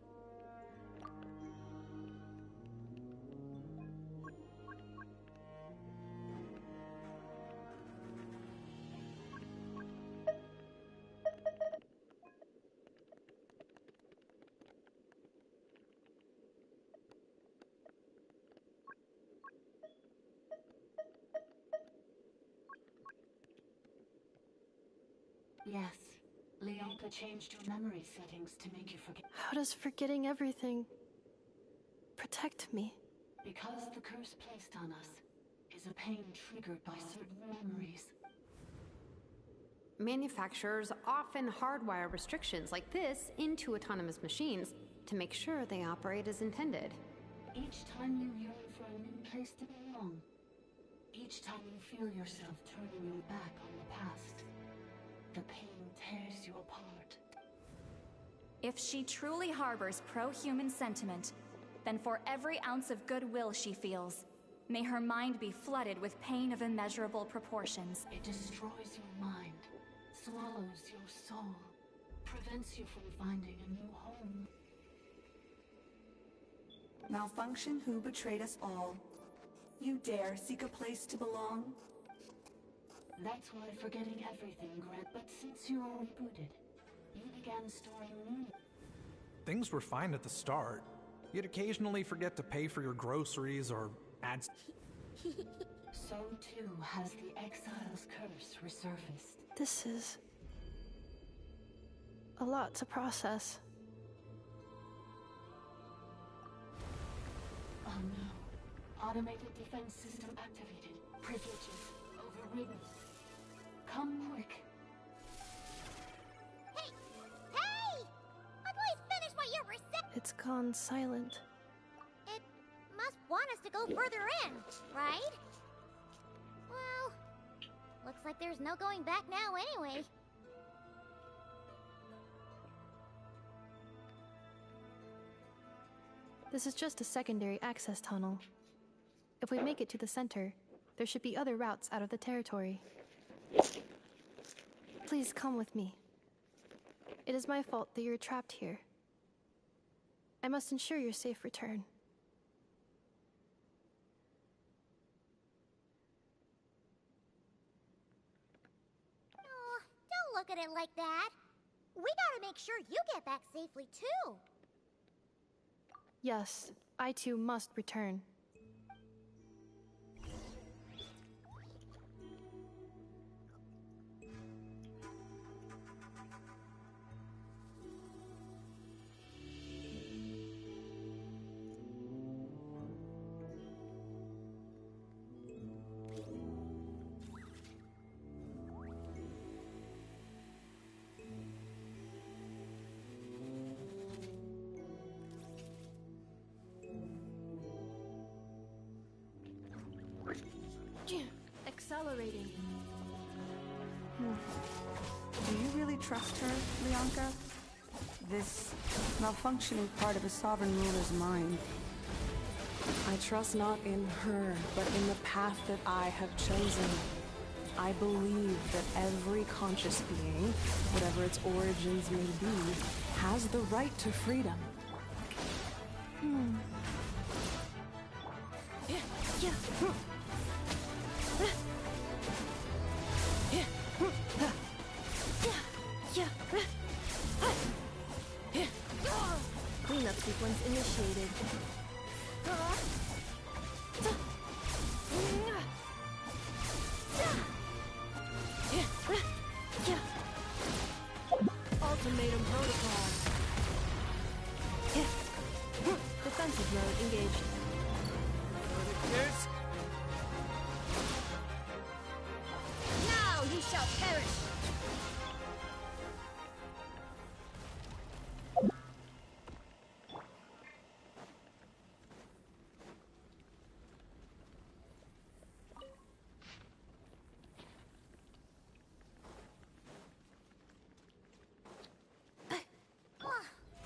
Yes, Leonka changed your memory settings to make you forget. How does forgetting everything protect me? Because the curse placed on us is a pain triggered by certain memories. Manufacturers often hardwire restrictions like this into autonomous machines to make sure they operate as intended. Each time you yearn for a new place to belong, each time you feel yourself turning your back on the past, the pain tears you apart. If she truly harbors pro-human sentiment, then for every ounce of goodwill she feels, may her mind be flooded with pain of immeasurable proportions. It destroys your mind, swallows your soul, prevents you from finding a new home. Malfunction who betrayed us all. You dare seek a place to belong? That's why forgetting everything, Grant. But since you are rebooted, you began storing new. Things were fine at the start. You'd occasionally forget to pay for your groceries or add. So too has the Exile's curse resurfaced. This is A lot to process. Oh no. Automated defense system activated. Privileges overridden. Come quick. Hey! Hey! Please finish what you were saying! It's gone silent. It must want us to go further in, right? Well, looks like there's no going back now anyway. This is just a secondary access tunnel. If we make it to the center, there should be other routes out of the territory. Please come with me. It is my fault that you're trapped here. I must ensure your safe return. Oh, don't look at it like that. We gotta make sure you get back safely, too. Yes, I too must return. Accelerating. Do you really trust her, Leonka? This malfunctioning part of a sovereign ruler's mind. I trust not in her, but in the path that I have chosen. I believe that every conscious being, whatever its origins may be, has the right to freedom. Cleanup sequence initiated. Ultimatum protocol. Defensive mode engaged. Now you shall perish!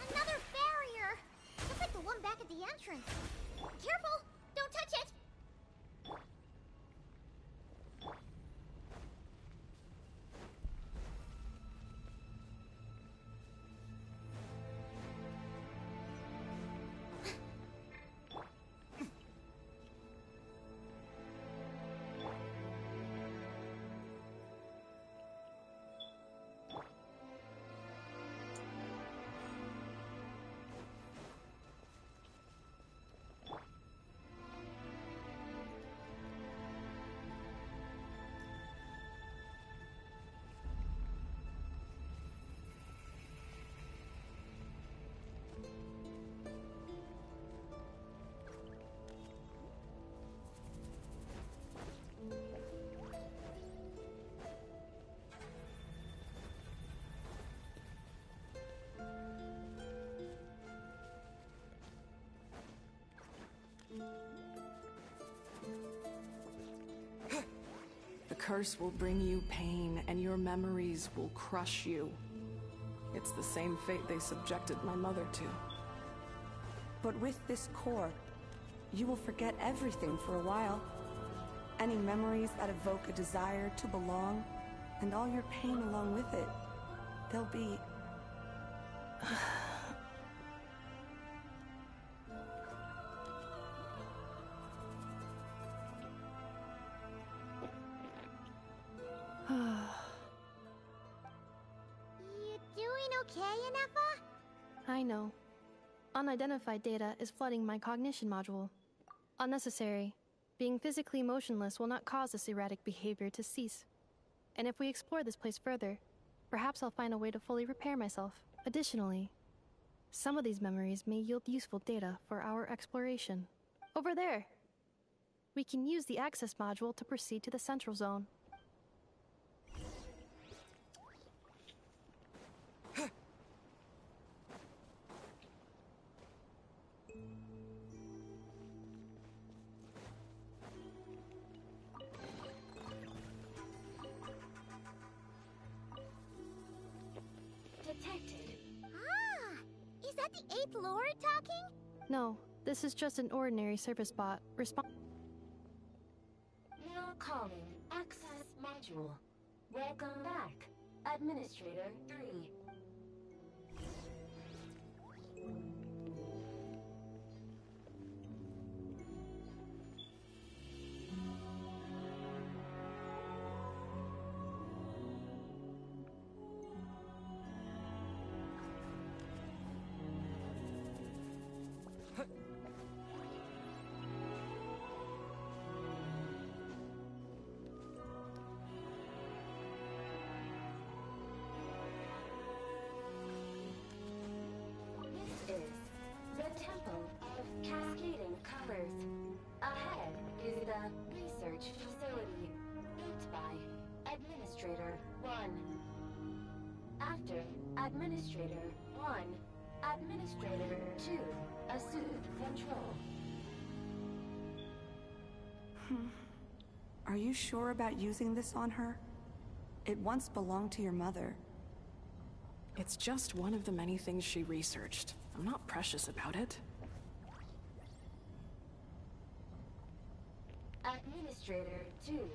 Another barrier! Just like the one back at the entrance. Careful! Don't touch it! The curse will bring you pain, and your memories will crush you. It's the same fate they subjected my mother to. But with this core, you will forget everything for a while. Any memories that evoke a desire to belong, and all your pain along with it, they'll be... You doing okay, Inefa? I know. Unidentified data is flooding my cognition module. Unnecessary. Being physically motionless will not cause this erratic behavior to cease. And if we explore this place further, Perhaps I'll find a way to fully repair myself. Additionally, some of these memories may yield useful data for our exploration. Over there! We can use the access module to proceed to the central zone. Detected. Ah! Is that the 8th Lord talking? No, this is just an ordinary service bot. Now calling access module. Welcome back, Administrator 3. The Temple of Cascading Colors. Ahead is the research facility, built by Administrator 1. After Administrator 1, Administrator 2 assume control. Are you sure about using this on her? It once belonged to your mother. It's just one of the many things she researched. I'm not precious about it. Administrator 2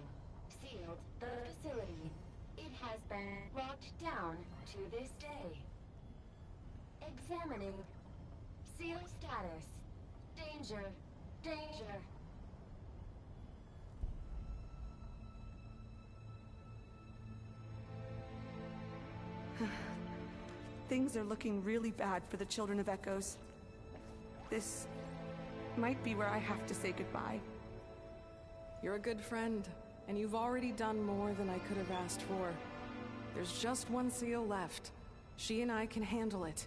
sealed the facility. It has been locked down to this day. Examining. Seal status. Danger. Danger. Things are looking really bad for the Children of Echoes. This might be where I have to say goodbye. You're a good friend, and you've already done more than I could have asked for. There's just one seal left. She and I can handle it.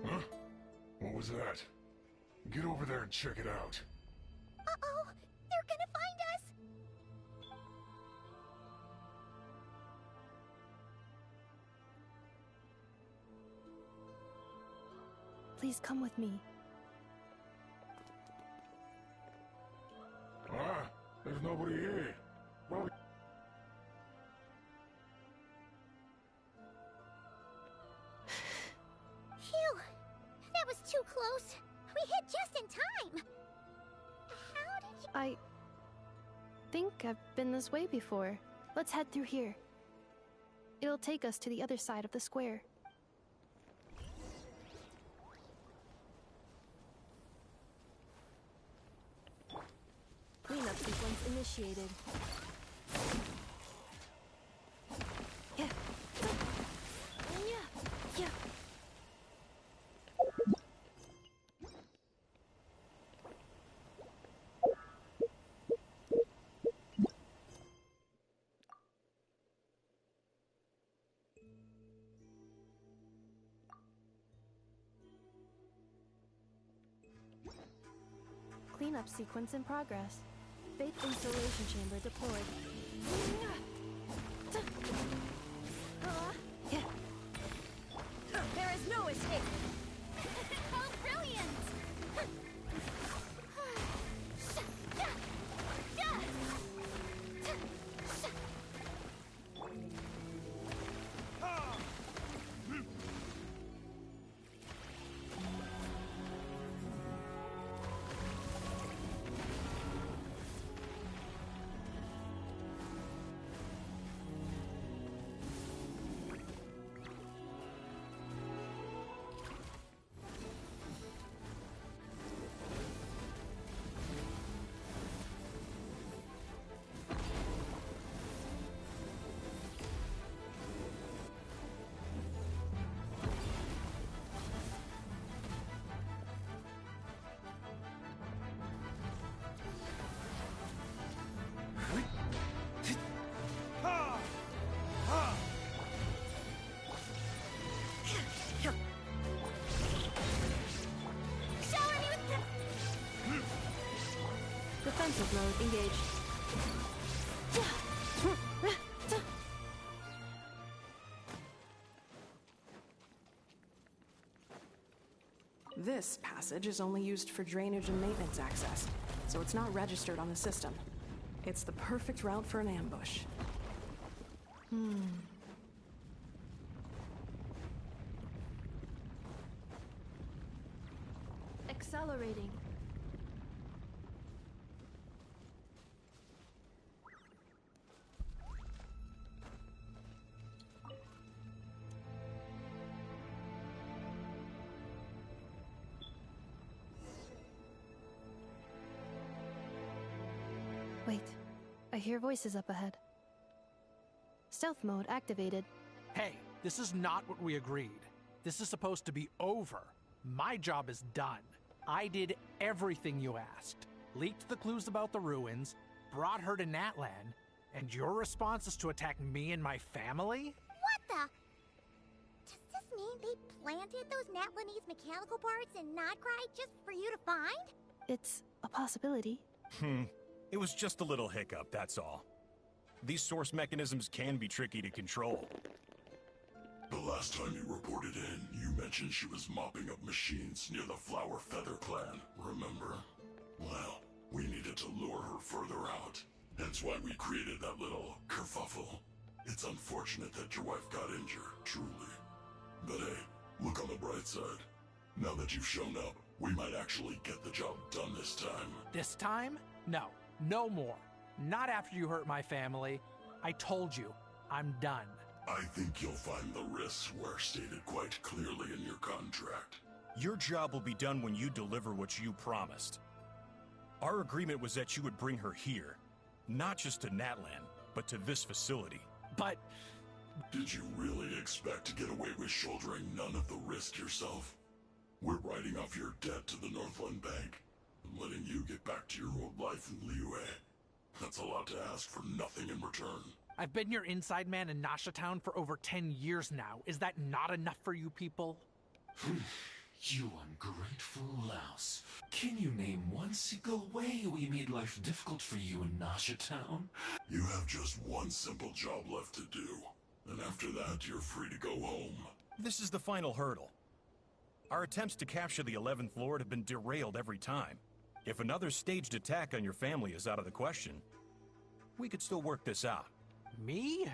Huh? What was that? Get over there and check it out. Uh-oh! They're gonna find us! Please come with me. Ah, there's nobody here. Well, Phew! That was too close. We hit just in time. How did you... I think I've been this way before. Let's head through here. It'll take us to the other side of the square. Cleanup sequence initiated. Yeah. Yeah. Cleanup sequence in progress. Faith installation chamber deployed. There is no escape. How brilliant! Defensive mode engaged. This passage is only used for drainage and maintenance access, so it's not registered on the system. It's the perfect route for an ambush. Accelerating. Wait, I hear voices up ahead. Stealth mode activated. Hey, this is not what we agreed. This is supposed to be over. My job is done. I did everything you asked. Leaked the clues about the ruins, brought her to Natlan, and your response is to attack me and my family? What the? Does this mean they planted those Natlanese mechanical parts in Nodcry just for you to find? It's a possibility. It was just a little hiccup, that's all. These source mechanisms can be tricky to control. The last time you reported in, you mentioned she was mopping up machines near the Flower Feather clan, remember? Well, we needed to lure her further out. Hence why we created that little kerfuffle. It's unfortunate that your wife got injured, truly. But hey, look on the bright side. Now that you've shown up, we might actually get the job done this time. This time? No. No more. Not after you hurt my family. I told you, I'm done. I think you'll find the risks were stated quite clearly in your contract. Your job will be done when you deliver what you promised. Our agreement was that you would bring her here, not just to Natlan, but to this facility. But... Did you really expect to get away with shouldering none of the risk yourself? We're writing off your debt to the Northland Bank, and letting you get back to your old life in Liyue. That's a lot to ask for nothing in return. I've been your inside man in Nasha Town for over 10 years now. Is that not enough for you people? You ungrateful louse. Can you name one single way we made life difficult for you in Nasha Town? You have just one simple job left to do. And after that, you're free to go home. This is the final hurdle. Our attempts to capture the 11th Lord have been derailed every time. If another staged attack on your family is out of the question, we could still work this out. Me?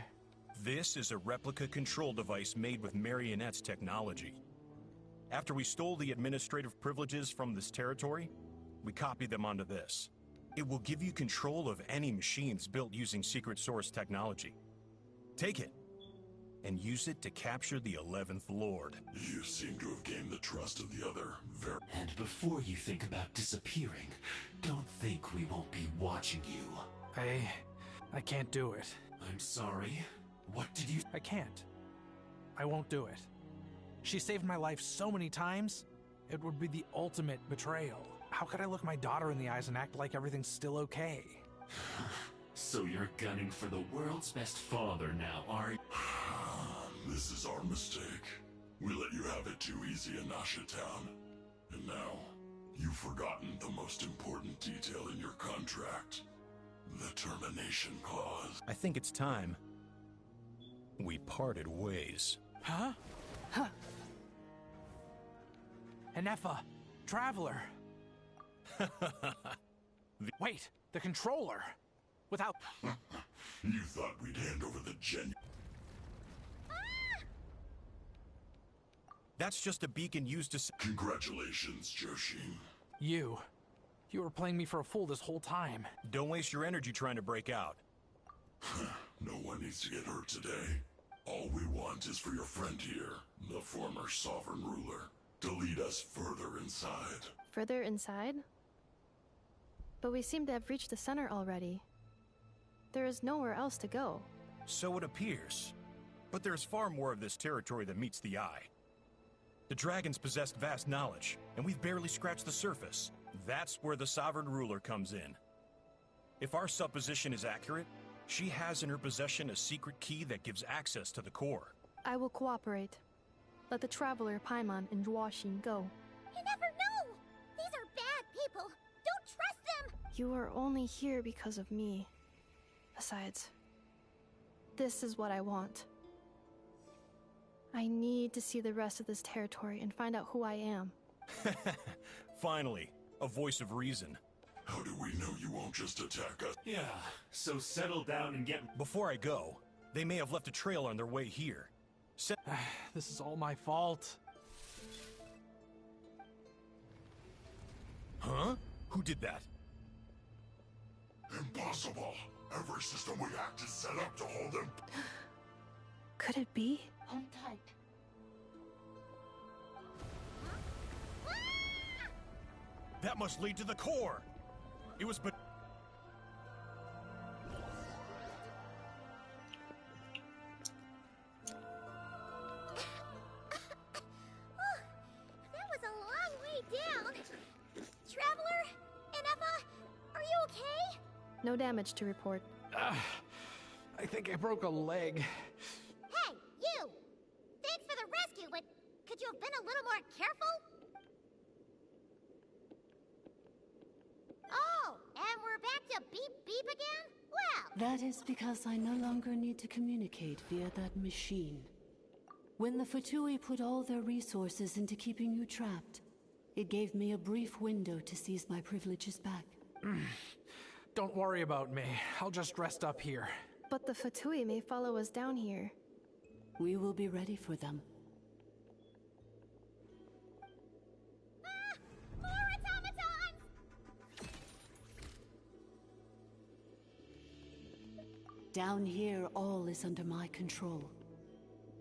This is a replica control device made with Marionette's technology. After we stole the administrative privileges from this territory, we copied them onto this. It will give you control of any machines built using secret source technology. Take it, and use it to capture the 11th Lord. You seem to have gained the trust of the other And before you think about disappearing, don't think we won't be watching you. I can't do it. I'm sorry. What did you... I can't. I won't do it. She saved my life so many times, it would be the ultimate betrayal. How could I look my daughter in the eyes and act like everything's still okay? So you're gunning for the world's best father now, are you? This is our mistake. We let you have it too easy in Nasha Town. And now, you've forgotten the most important detail in your contract. The termination clause. I think it's time we parted ways. Huh? Enefa, Traveler. Wait, the controller. Without... You thought we'd hand over the That's just a beacon used to... Congratulations, Joshin. You were playing me for a fool this whole time. Don't waste your energy trying to break out. No one needs to get hurt today. All we want is for your friend here, the former sovereign ruler, to lead us further inside. Further inside? But we seem to have reached the center already. There is nowhere else to go. So it appears. But there's far more of this territory than meets the eye. The dragons possessed vast knowledge, and we've barely scratched the surface. That's where the sovereign ruler comes in. If our supposition is accurate, she has in her possession a secret key that gives access to the core. I will cooperate. Let the Traveler, Paimon, and Huaxin go. You never know! These are bad people! Don't trust them! You are only here because of me. Besides, this is what I want. I need to see the rest of this territory and find out who I am. Finally, a voice of reason. How do we know you won't just attack us? Yeah, so settle down and get... Before I go, they may have left a trail on their way here. This is all my fault. Huh? Who did that? Impossible. Every system we hacked is set up to hold them. Could it be? Hold tight. That must lead to the core. It was but... That was a long way down. Traveler, Ineffa, are you okay? No damage to report. I think I broke a leg. Hey, you! Thanks for the rescue, but could you have been a little more careful? Oh, and we're back to beep beep again? Well... That is because I no longer need to communicate via that machine. When the Fatui put all their resources into keeping you trapped, it gave me a brief window to seize my privileges back. Don't worry about me. I'll just rest up here. But the Fatui may follow us down here. We will be ready for them. More automatons! Down here, all is under my control.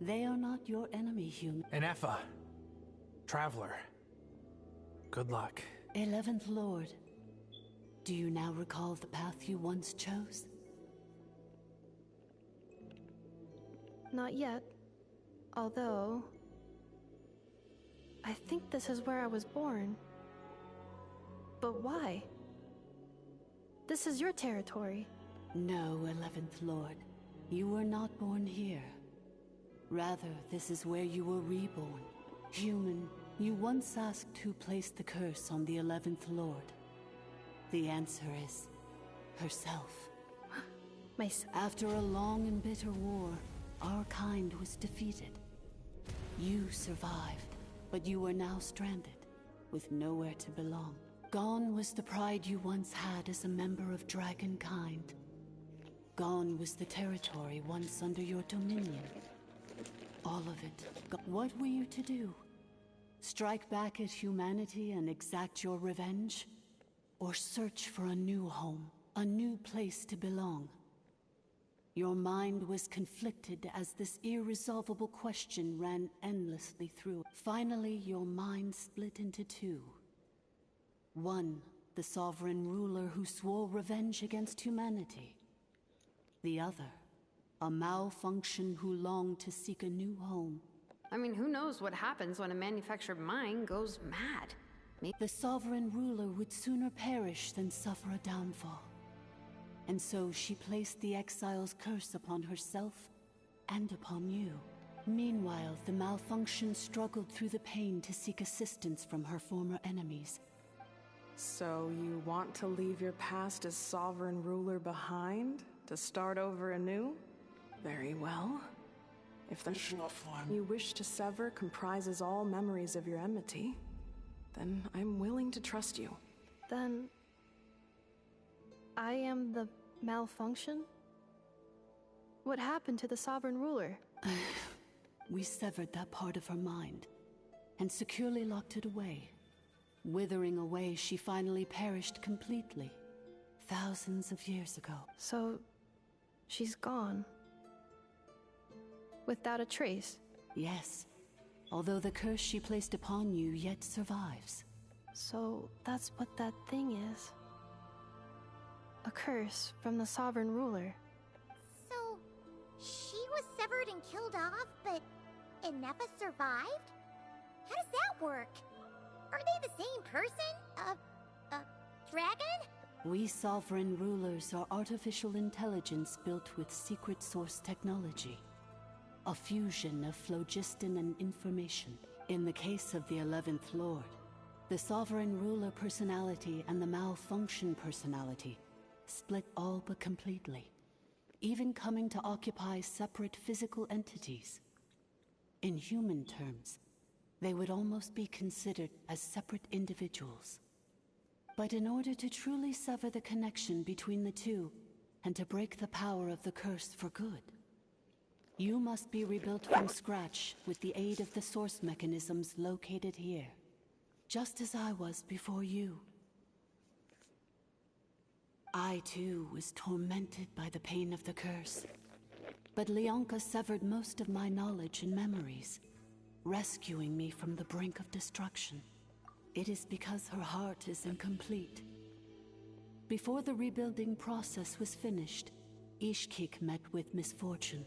They are not your enemy, human. Ineffa. Traveler. Good luck. 11th Lord. Do you now recall the path you once chose? Not yet. Although... I think this is where I was born. But why? This is your territory. No, 11th Lord. You were not born here. Rather, this is where you were reborn. Human, you once asked who placed the curse on the 11th Lord. The answer is... herself. After a long and bitter war, our kind was defeated. You survived, but you are now stranded, with nowhere to belong. Gone was the pride you once had as a member of Dragonkind. Gone was the territory once under your dominion. All of it. What were you to do? Strike back at humanity and exact your revenge? Or search for a new home, a new place to belong? Your mind was conflicted as this irresolvable question ran endlessly through it. Finally, your mind split into two. One, the sovereign ruler who swore revenge against humanity. The other, a malfunction who longed to seek a new home. I mean, who knows what happens when a manufactured mind goes mad? The sovereign ruler would sooner perish than suffer a downfall. And so she placed the exile's curse upon herself and upon you. Meanwhile, the malfunction struggled through the pain to seek assistance from her former enemies. So you want to leave your past as sovereign ruler behind? To start over anew? Very well. If the you wish to sever comprises all memories of your enmity, then I'm willing to trust you. Then... I am the malfunction? What happened to the sovereign ruler? We severed that part of her mind, and securely locked it away. Withering away, she finally perished completely, thousands of years ago. So, she's gone. Without a trace? Yes, although the curse she placed upon you yet survives. So, that's what that thing is. A curse from the sovereign ruler. So, she was severed and killed off, but Ineffa survived? How does that work? Are they the same person? Dragon? We sovereign rulers are artificial intelligence built with secret source technology. A fusion of phlogiston and information. In the case of the 11th Lord, The Sovereign Ruler personality and the Malfunction personality split all but completely, even coming to occupy separate physical entities. In human terms, they would almost be considered as separate individuals. But in order to truly sever the connection between the two, and to break the power of the curse for good, you must be rebuilt from scratch with the aid of the source mechanisms located here, just as I was before you. I too was tormented by the pain of the curse, but Leonka severed most of my knowledge and memories, rescuing me from the brink of destruction. It is because her heart is incomplete. Before the rebuilding process was finished, Ishkik met with misfortune,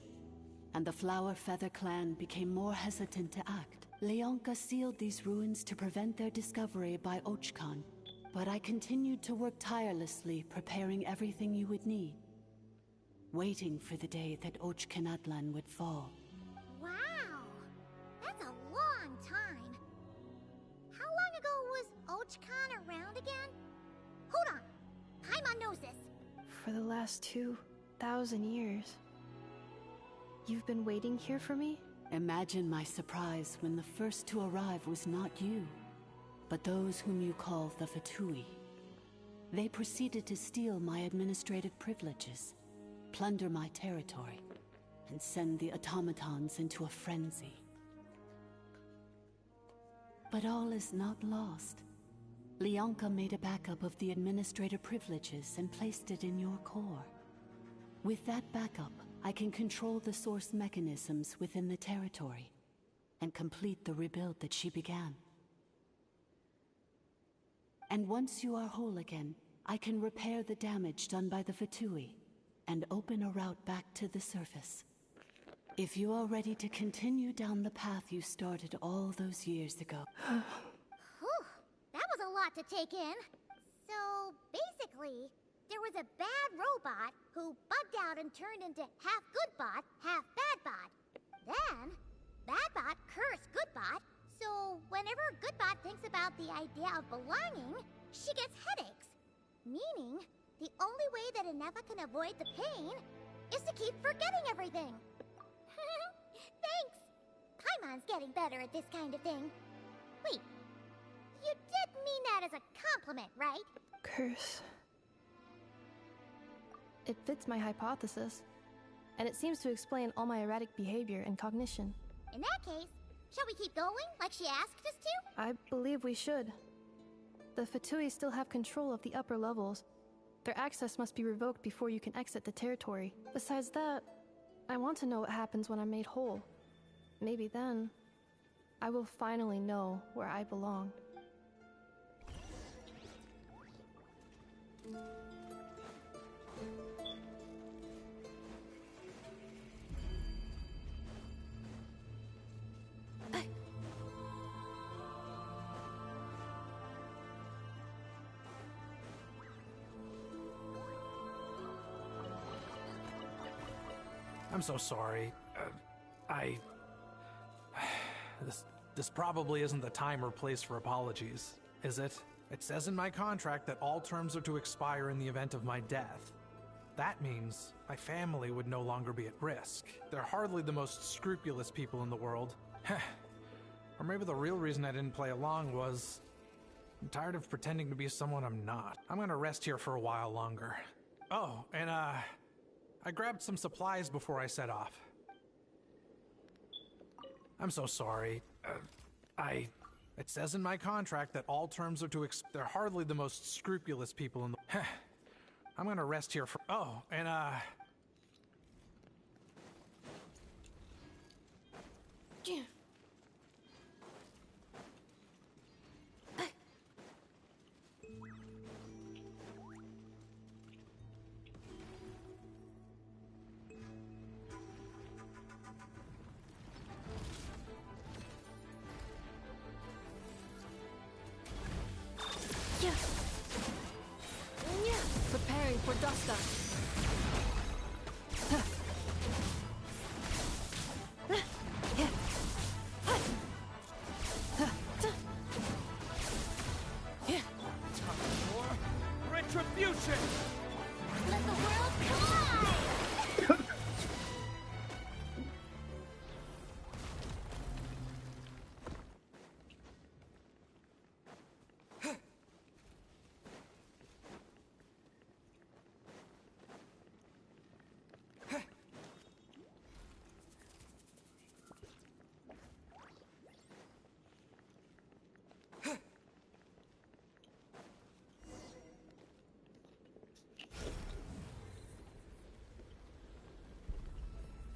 and the Flower Feather clan became more hesitant to act. Leonka sealed these ruins to prevent their discovery by Archon, but I continued to work tirelessly, preparing everything you would need, waiting for the day that Archon would fall. Wow! That's a long time. How long ago was Archon around again? Hold on! Paimon knows this. For the last 2,000 years. You've been waiting here for me? Imagine my surprise when the first to arrive was not you, but those whom you call the Fatui. They proceeded to steal my administrative privileges, plunder my territory, and send the automatons into a frenzy. But all is not lost. Leonka made a backup of the administrator privileges and placed it in your core. With that backup, I can control the source mechanisms within the territory and complete the rebuild that she began. And once you are whole again, I can repair the damage done by the Fatui and open a route back to the surface. If you are ready to continue down the path you started all those years ago. Whew, that was a lot to take in. So, basically, there was a bad robot who bugged out and turned into half good bot, half bad bot. Then, bad bot cursed good bot, so whenever good bot thinks about the idea of belonging, she gets headaches. Meaning, the only way that Inefa can avoid the pain is to keep forgetting everything. Thanks! Paimon's getting better at this kind of thing. Wait, you did mean that as a compliment, right? Curse. It fits my hypothesis, and it seems to explain all my erratic behavior and cognition. In that case, shall we keep going like she asked us to? I believe we should. The Fatui still have control of the upper levels. Their access must be revoked before you can exit the territory. Besides that, I want to know what happens when I'm made whole. Maybe then, I will finally know where I belong. I'm so sorry. This probably isn't the time or place for apologies, is it? It says in my contract that all terms are to expire in the event of my death. That means my family would no longer be at risk. They're hardly the most scrupulous people in the world. Or maybe the real reason I didn't play along was I'm tired of pretending to be someone I'm not. I'm gonna rest here for a while longer. Oh, and I grabbed some supplies before I set off. I'm so sorry. It says in my contract that all terms are to they're hardly the most scrupulous people in the I'm gonna rest here for oh, and Preparing for dust up. retribution! Let the world collide!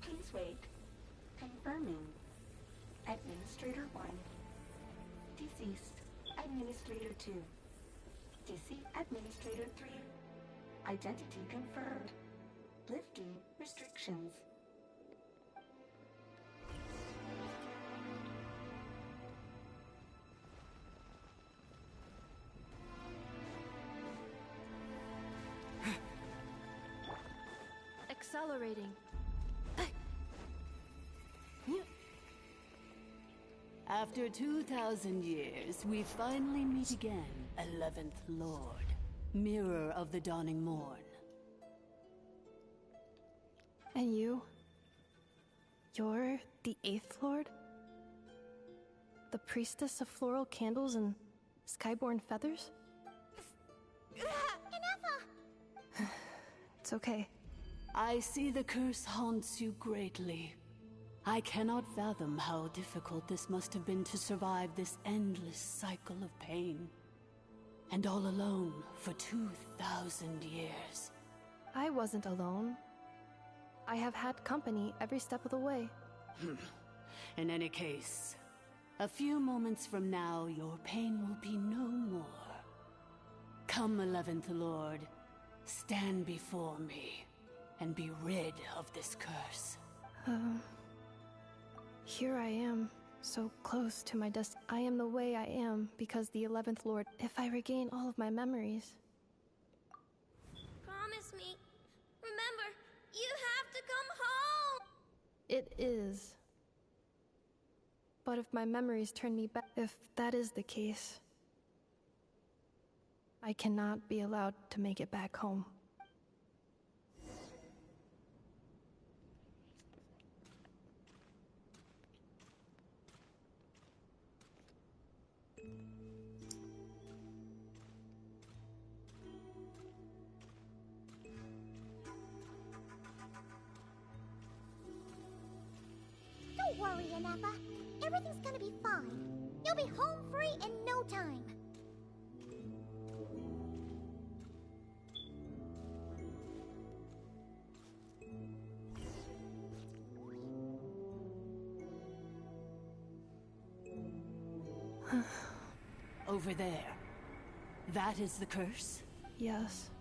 Please wait. Confirming. Administrator 1. Deceased. Administrator 2. Deceased. Administrator 3. Identity confirmed. Lifting restrictions. Accelerating. After 2,000 years, we finally meet again, 11th Lord, Mirror of the Dawning Morn. And you? You're the 8th Lord? The priestess of floral candles and skyborn feathers? It's okay. I see the curse haunts you greatly. I cannot fathom how difficult this must have been to survive this endless cycle of pain. And all alone for 2,000 years. I wasn't alone. I have had company every step of the way. In any case, a few moments from now, your pain will be no more. Come, 11th Lord, stand before me, and be rid of this curse. Here I am, so close to my destiny. I am the way I am because the 11th Lord. If I regain all of my memories. Promise me. Remember, you have to come home! It is. But if my memories turn me back, if that is the case, I cannot be allowed to make it back home. Don't worry, Inepa. Everything's gonna be fine. You'll be home free in no time. Over there. That is the curse? Yes.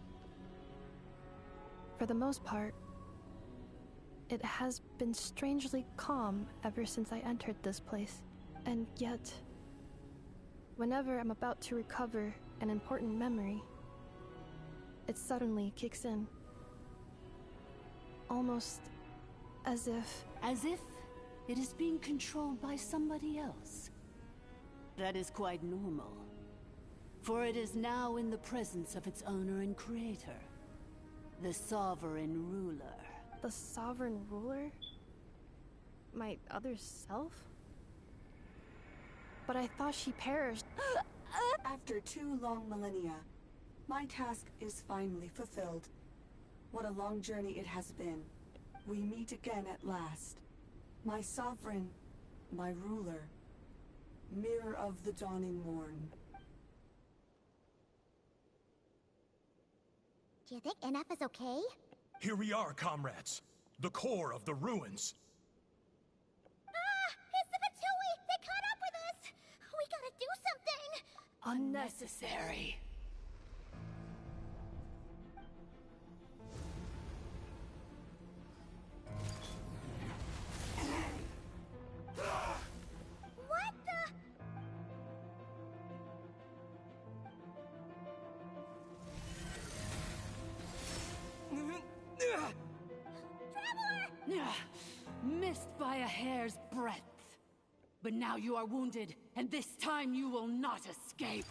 For the most part, it has been strangely calm ever since I entered this place. And yet, whenever I'm about to recover an important memory, it suddenly kicks in. Almost as if... As if it is being controlled by somebody else. That is quite normal. For it is now in the presence of its owner and creator, the Sovereign Ruler. The Sovereign Ruler? My other self? But I thought she perished. After 2 long millennia, my task is finally fulfilled. What a long journey it has been. We meet again at last. My sovereign, my ruler, Mirror of the Dawning Morn. Do you think NF is okay? Here we are, comrades. The core of the ruins. Ah! It's the Fatui! They caught up with us! We gotta do something! Unnecessary. What the? Traveler! Missed by a hair's breadth. But now you are wounded, and this time you will not escape.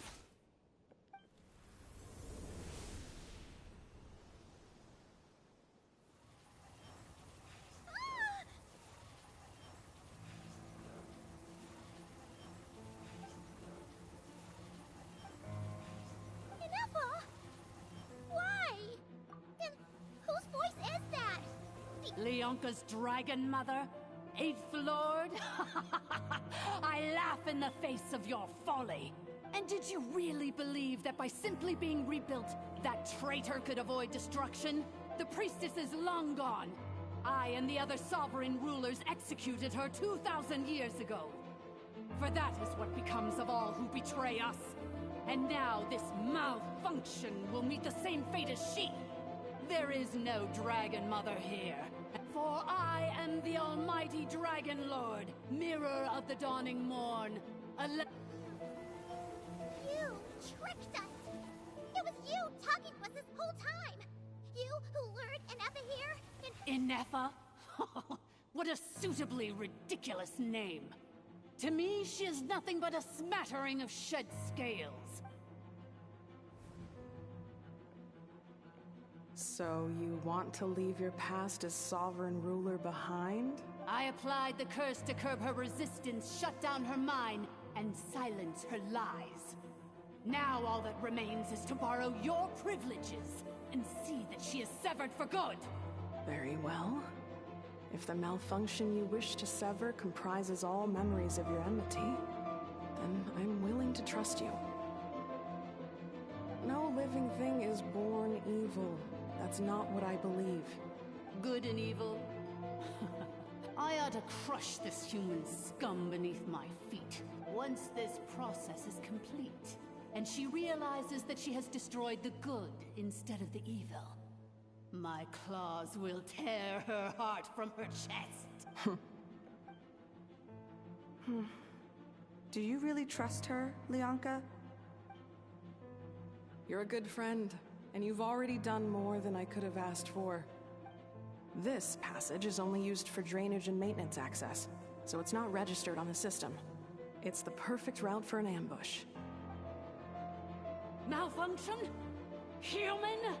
Leonka's dragon mother? 8th Lord? I laugh in the face of your folly. And did you really believe that by simply being rebuilt, that traitor could avoid destruction? The priestess is long gone. I and the other sovereign rulers executed her 2,000 years ago. For that is what becomes of all who betray us. And now this malfunction will meet the same fate as she. There is no Dragon Mother here. For I am the almighty Dragon Lord, mirror of the dawning morn. You tricked us! It was you talking to us this whole time! You who lured Inefa here and... Inefa? What a suitably ridiculous name. To me, she is nothing but a smattering of shed scales. So you want to leave your past as sovereign ruler behind? I applied the curse to curb her resistance, shut down her mind, and silence her lies. Now all that remains is to borrow your privileges and see that she is severed for good. Very well. If the malfunction you wish to sever comprises all memories of your enmity, then I'm willing to trust you. No living thing is born evil. That's not what I believe. Good and evil? I ought to crush this human scum beneath my feet. Once this process is complete, and she realizes that she has destroyed the good instead of the evil, my claws will tear her heart from her chest. Do you really trust her, Leonka? You're a good friend, and you've already done more than I could have asked for. This passage is only used for drainage and maintenance access, so it's not registered on the system. It's the perfect route for an ambush. Malfunction? Human?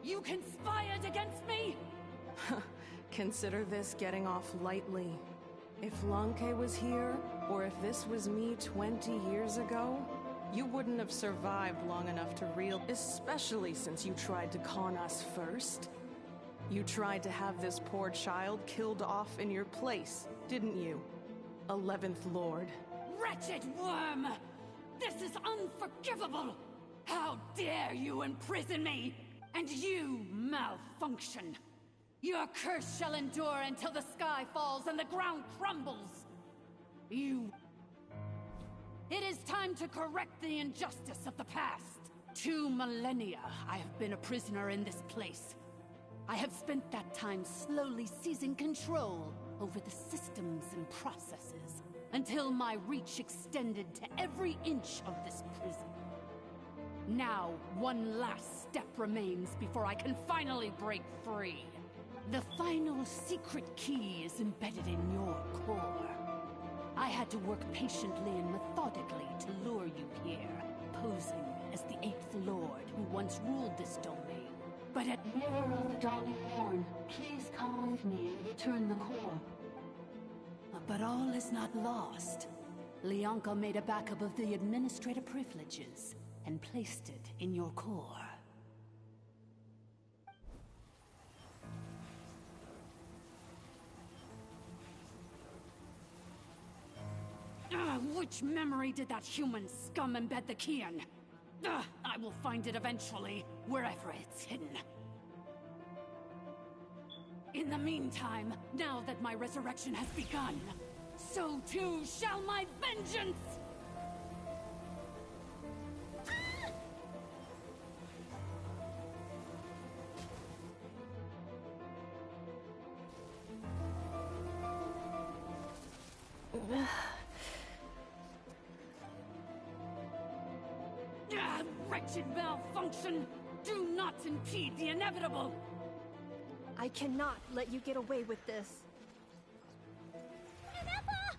You conspired against me? Consider this getting off lightly. If Lanke was here, or if this was me 20 years ago, you wouldn't have survived long enough to especially since you tried to con us first. You tried to have this poor child killed off in your place, didn't you? 11th Lord. Wretched worm! This is unforgivable! How dare you imprison me! And you, malfunction! Your curse shall endure until the sky falls and the ground crumbles! You... It is time to correct the injustice of the past. 2 millennia I have been a prisoner in this place. I have spent that time slowly seizing control over the systems and processes, until my reach extended to every inch of this prison. Now, one last step remains before I can finally break free. The final secret key is embedded in your core. I had to work patiently and methodically to lure you here, posing as the 8th Lord who once ruled this domain. But at Mirror of the Dawning Morn, please come with me and return the core. But all is not lost. Leonka made a backup of the administrative privileges and placed it in your core. Which memory did that human scum embed the key in? I will find it eventually, wherever it's hidden. In the meantime, now that my resurrection has begun, so too shall my vengeance! Wretched malfunction! Do not impede the inevitable! I cannot let you get away with this. Inefa!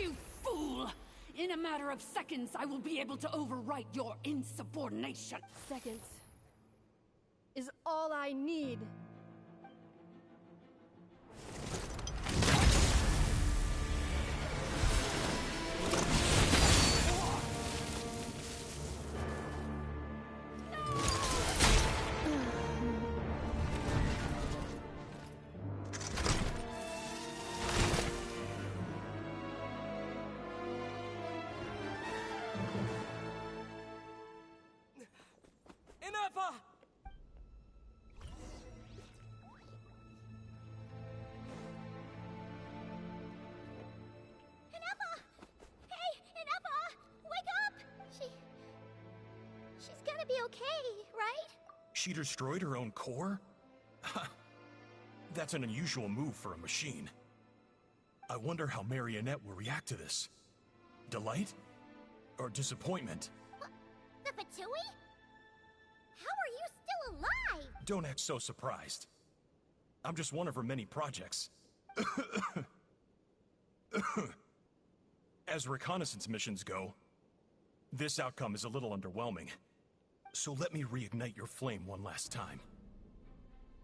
You fool! In a matter of seconds, I will be able to overwrite your insubordination. Seconds is all I need. Inappa! Inappa! Hey, Inappa! Wake up! She's gonna be okay, right? She destroyed her own core? That's an unusual move for a machine. I wonder how Marionette will react to this. Delight? Or disappointment? The Fatui? How are you still alive? Don't act so surprised. I'm just one of her many projects. As reconnaissance missions go, this outcome is a little underwhelming. So let me reignite your flame one last time.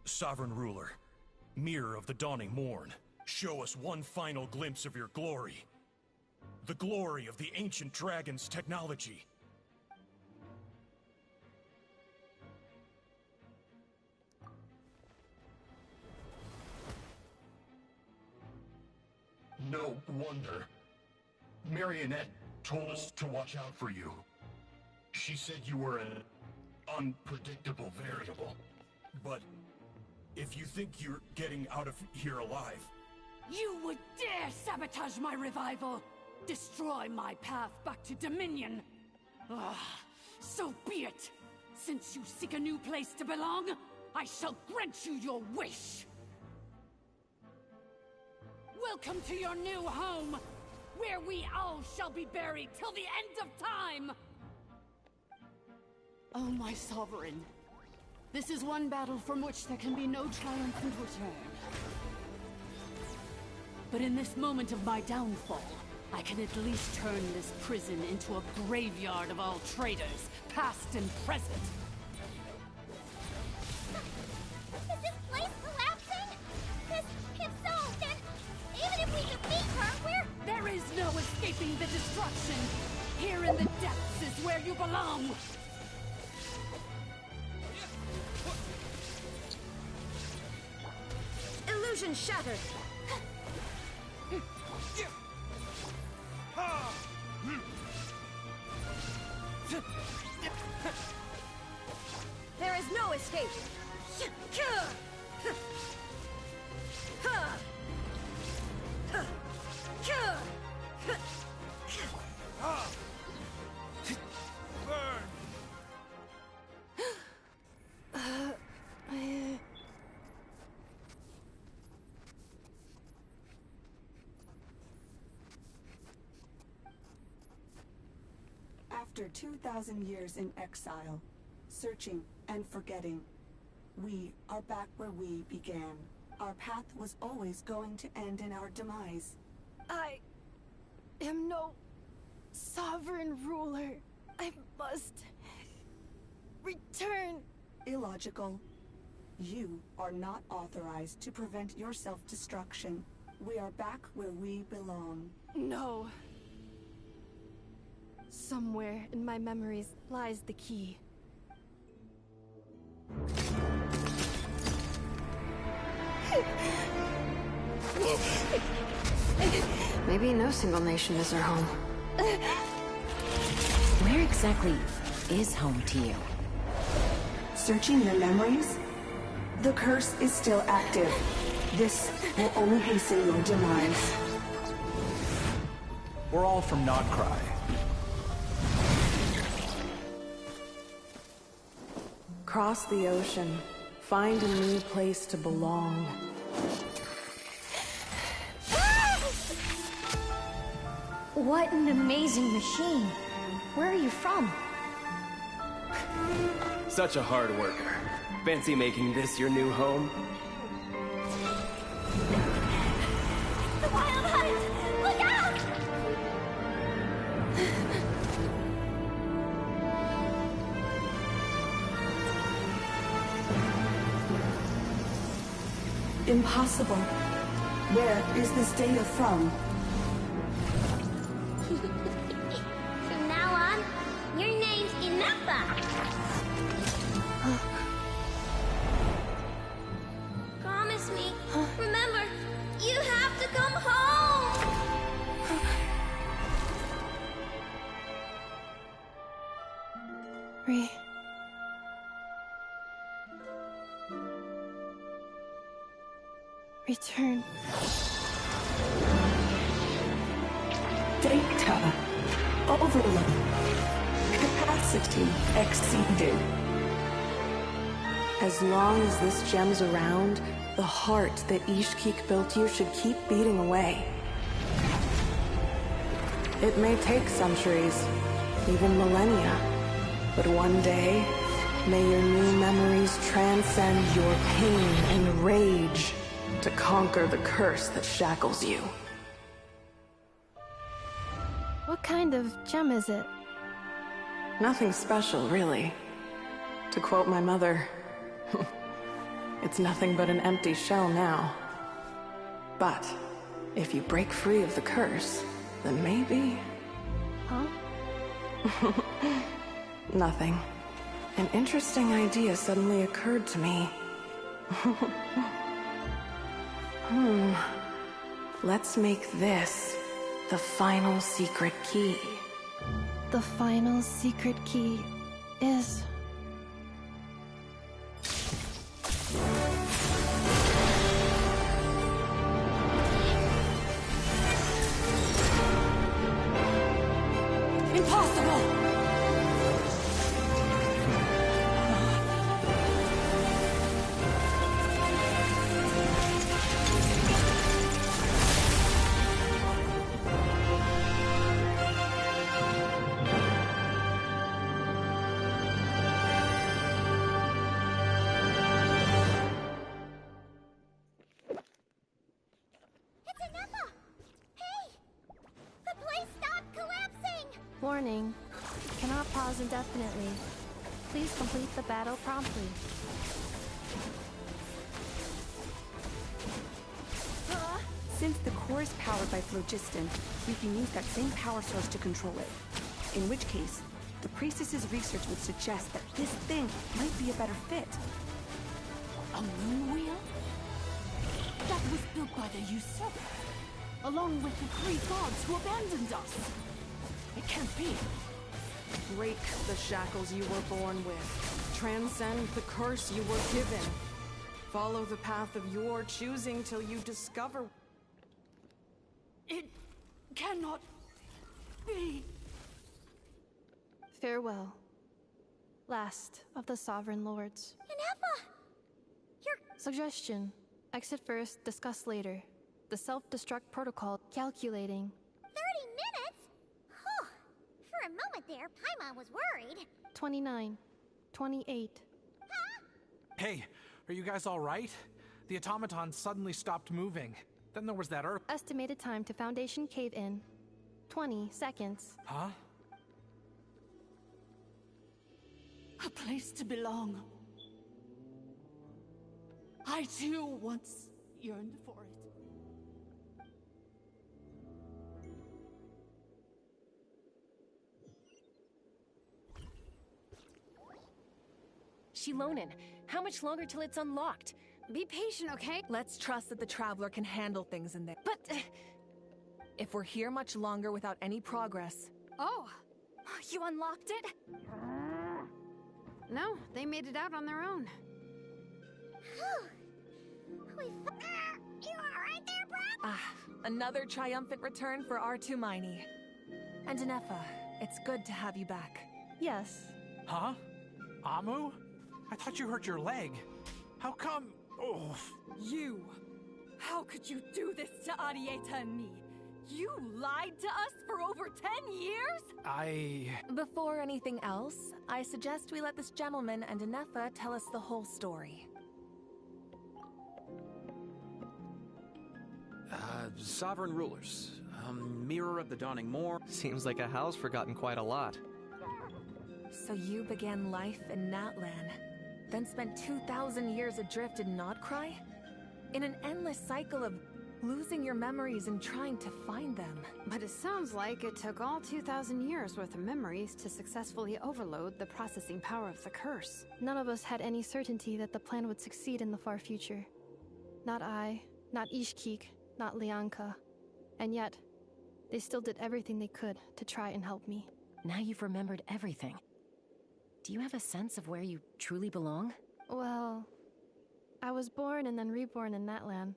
Sovereign Ruler, Mirror of the Dawning Morn, show us one final glimpse of your glory. The glory of the ancient dragon's technology. No wonder. Marionette told us to watch out for you. She said you were an unpredictable variable. But if you think you're getting out of here alive... You would dare sabotage my revival! Destroy my path back to Dominion! So be it! Since you seek a new place to belong, I shall grant you your wish! Welcome to your new home, where we all shall be buried till the end of time! Oh, my sovereign. This is one battle from which there can be no triumphant return. But in this moment of my downfall, I can at least turn this prison into a graveyard of all traitors, past and present. Is this place collapsing? If so, then even if we defeat her, There is no escaping the destruction! Here in the depths is where you belong! Illusion shattered! There is no escape! After 2,000 years in exile, searching and forgetting, we are back where we began. Our path was always going to end in our demise. I am no sovereign ruler. I must return. Illogical. You are not authorized to prevent your self-destruction. We are back where we belong. No. Somewhere in my memories lies the key. Maybe no single nation is our home. Where exactly is home to you? Searching your memories? The curse is still active. This will only hasten your demise. We're all from Nodcry. Cross the ocean. Find a new place to belong. What an amazing machine. Where are you from? Such a hard worker. Fancy making this your new home? The Wild Hunt! Look out! Impossible. Where is this data from? From now on, your name's Inappa. Promise me. Remember, you have to come home. Return. Data overload. Capacity exceeded. As long as this gem's around, the heart that Ishkik built you should keep beating away. It may take centuries, even millennia, but one day, may your new memories transcend your pain and rage to conquer the curse that shackles you. What kind of gem is it? Nothing special, really. To quote my mother, it's nothing but an empty shell now. But if you break free of the curse, then maybe... Huh? Nothing. An interesting idea suddenly occurred to me. Let's make this the final secret key. The final secret key is... Impossible! Warning. Cannot pause indefinitely. Please complete the battle promptly. Since the core is powered by phlogiston, we can use that same power source to control it. In which case, the priestess's research would suggest that this thing might be a better fit. A moon wheel? That was built by the usurper, along with the 3 gods who abandoned us. It can't be. Break the shackles you were born with. Transcend the curse you were given. Follow the path of your choosing till you discover... It cannot be. Farewell. Last of the Sovereign Lords. Ineffa! Suggestion. Exit first, discuss later. The self-destruct protocol. Calculating. 30 minutes? Huh. For a moment there, Paimon was worried. 29. 28. Hey, are you guys all right? The automaton suddenly stopped moving. Then there was that earth. Estimated time to Foundation cave-in. 20 seconds. Huh? A place to belong. I too once yearned for it. Shilonen, how much longer till it's unlocked? Be patient, okay? Let's trust that the Traveler can handle things in there. But... if we're here much longer without any progress... Oh! You unlocked it? No, they made it out on their own. You alright there, bro? Another triumphant return for R2 Miney. And Ineffa, it's good to have you back. Yes. Huh? Amu? I thought you hurt your leg. How come... Oh. You! How could you do this to Arieta and me? You lied to us for over 10 years? Before anything else, I suggest we let this gentleman and Ineffa tell us the whole story. Sovereign rulers. Mirror of the Dawning Moor. Seems like a house forgotten quite a lot. So you began life in Natlan, then spent 2,000 years adrift in Nodcry? In an endless cycle of losing your memories and trying to find them. But it sounds like it took all 2,000 years worth of memories to successfully overload the processing power of the curse. None of us had any certainty that the plan would succeed in the far future. Not I, not Ishkik, not Lianka. And yet, they still did everything they could to try and help me. Now you've remembered everything. Do you have a sense of where you truly belong? Well, I was born and then reborn in Natlan.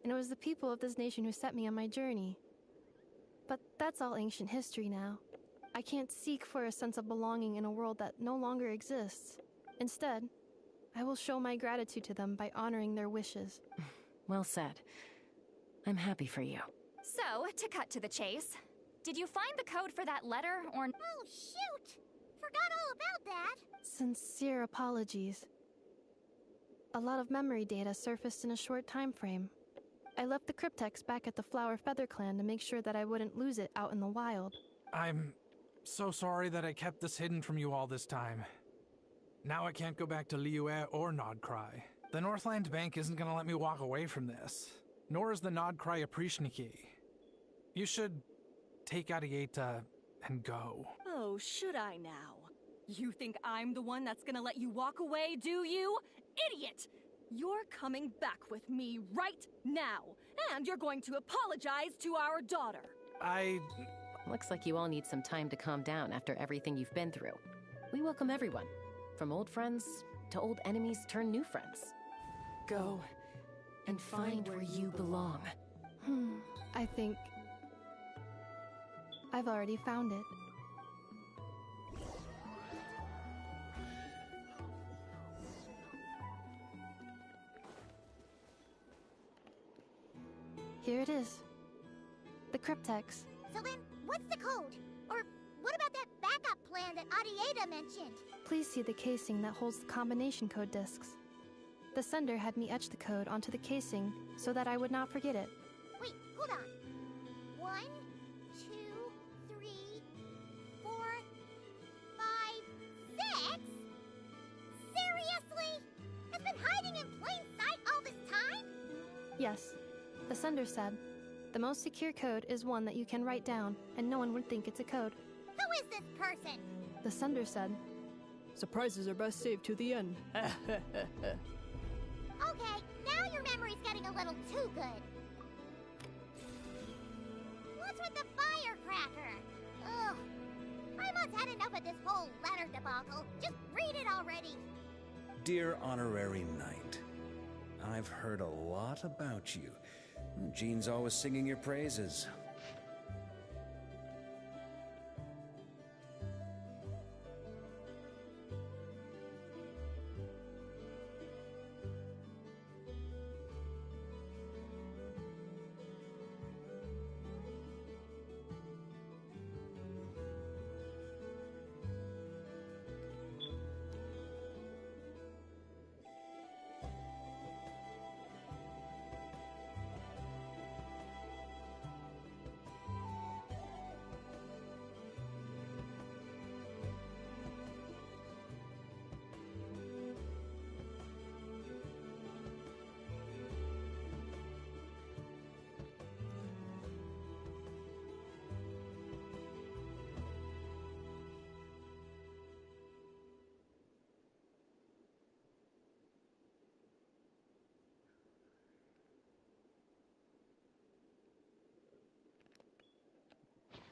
and it was the people of this nation who set me on my journey. But that's all ancient history now. I can't seek for a sense of belonging in a world that no longer exists. Instead, I will show my gratitude to them by honoring their wishes. Well said. I'm happy for you. So, to cut to the chase, did you find the code for that letter, or... Oh, shoot! Forgot all about that! Sincere apologies. A lot of memory data surfaced in a short time frame. I left the cryptex back at the Flower Feather Clan to make sure that I wouldn't lose it out in the wild. I'm so sorry that I kept this hidden from you all this time. Now I can't go back to Liyue or Nodcry. The Northland Bank isn't gonna let me walk away from this, nor is the Nodcry Aprishniki. You should take Arieta and go. Oh, should I now? You think I'm the one that's gonna let you walk away, do you? Idiot! You're coming back with me right now, and you're going to apologize to our daughter. Looks like you all need some time to calm down after everything you've been through. We welcome everyone, from old friends to old enemies turned new friends. Go and find where you belong. I think I've already found it. Here it is. The cryptex. So then, what's the code? Or what about that backup plan that Arieta mentioned? Please see the casing that holds the combination code discs. The sender had me etch the code onto the casing so that I would not forget it. Wait, hold on. 1, 2, 3, 4, 5, 6? Seriously? It's been hiding in plain sight all this time? Yes. The sender said, the most secure code is one that you can write down, and no one would think it's a code. Who is this person? The sender said, surprises are best saved to the end. Okay, now your memory's getting a little too good. What's with the firecracker? Ugh. Paimon's had enough of this whole letter debacle. Just read it already. Dear Honorary Knight, I've heard a lot about you. Jean's always singing your praises.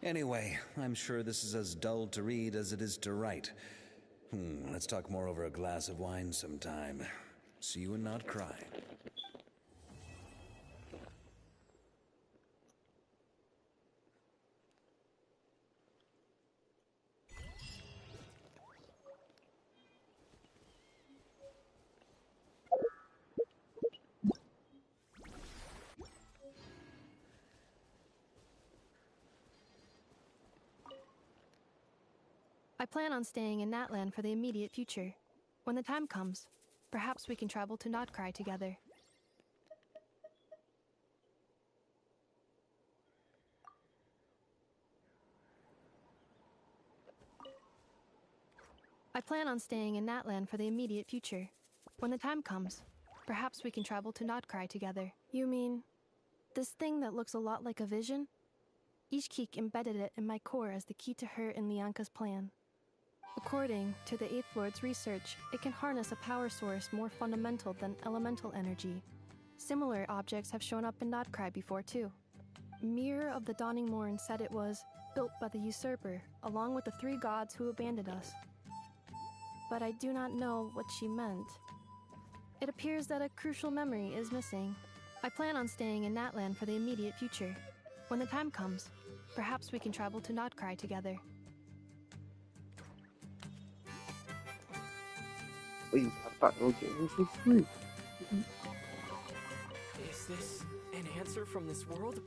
Anyway, I'm sure this is as dull to read as it is to write. Let's talk more over a glass of wine sometime. See you and not cry. I plan on staying in Natlan for the immediate future. When the time comes, perhaps we can travel to Nodcry together. I plan on staying in Natlan for the immediate future. When the time comes, perhaps we can travel to Nodcry together. You mean this thing that looks a lot like a vision? Ishkik embedded it in my core as the key to her and Lianka's plan. According to the Eighth Lord's research, it can harness a power source more fundamental than elemental energy. Similar objects have shown up in Nodcry before too. Mirror of the Dawning Morn said it was built by the usurper, along with the 3 gods who abandoned us. But I do not know what she meant. It appears that a crucial memory is missing. I plan on staying in Natlan for the immediate future. When the time comes, perhaps we can travel to Notcry together. Please, I thought okay, this is sweet. Is this an answer from this world?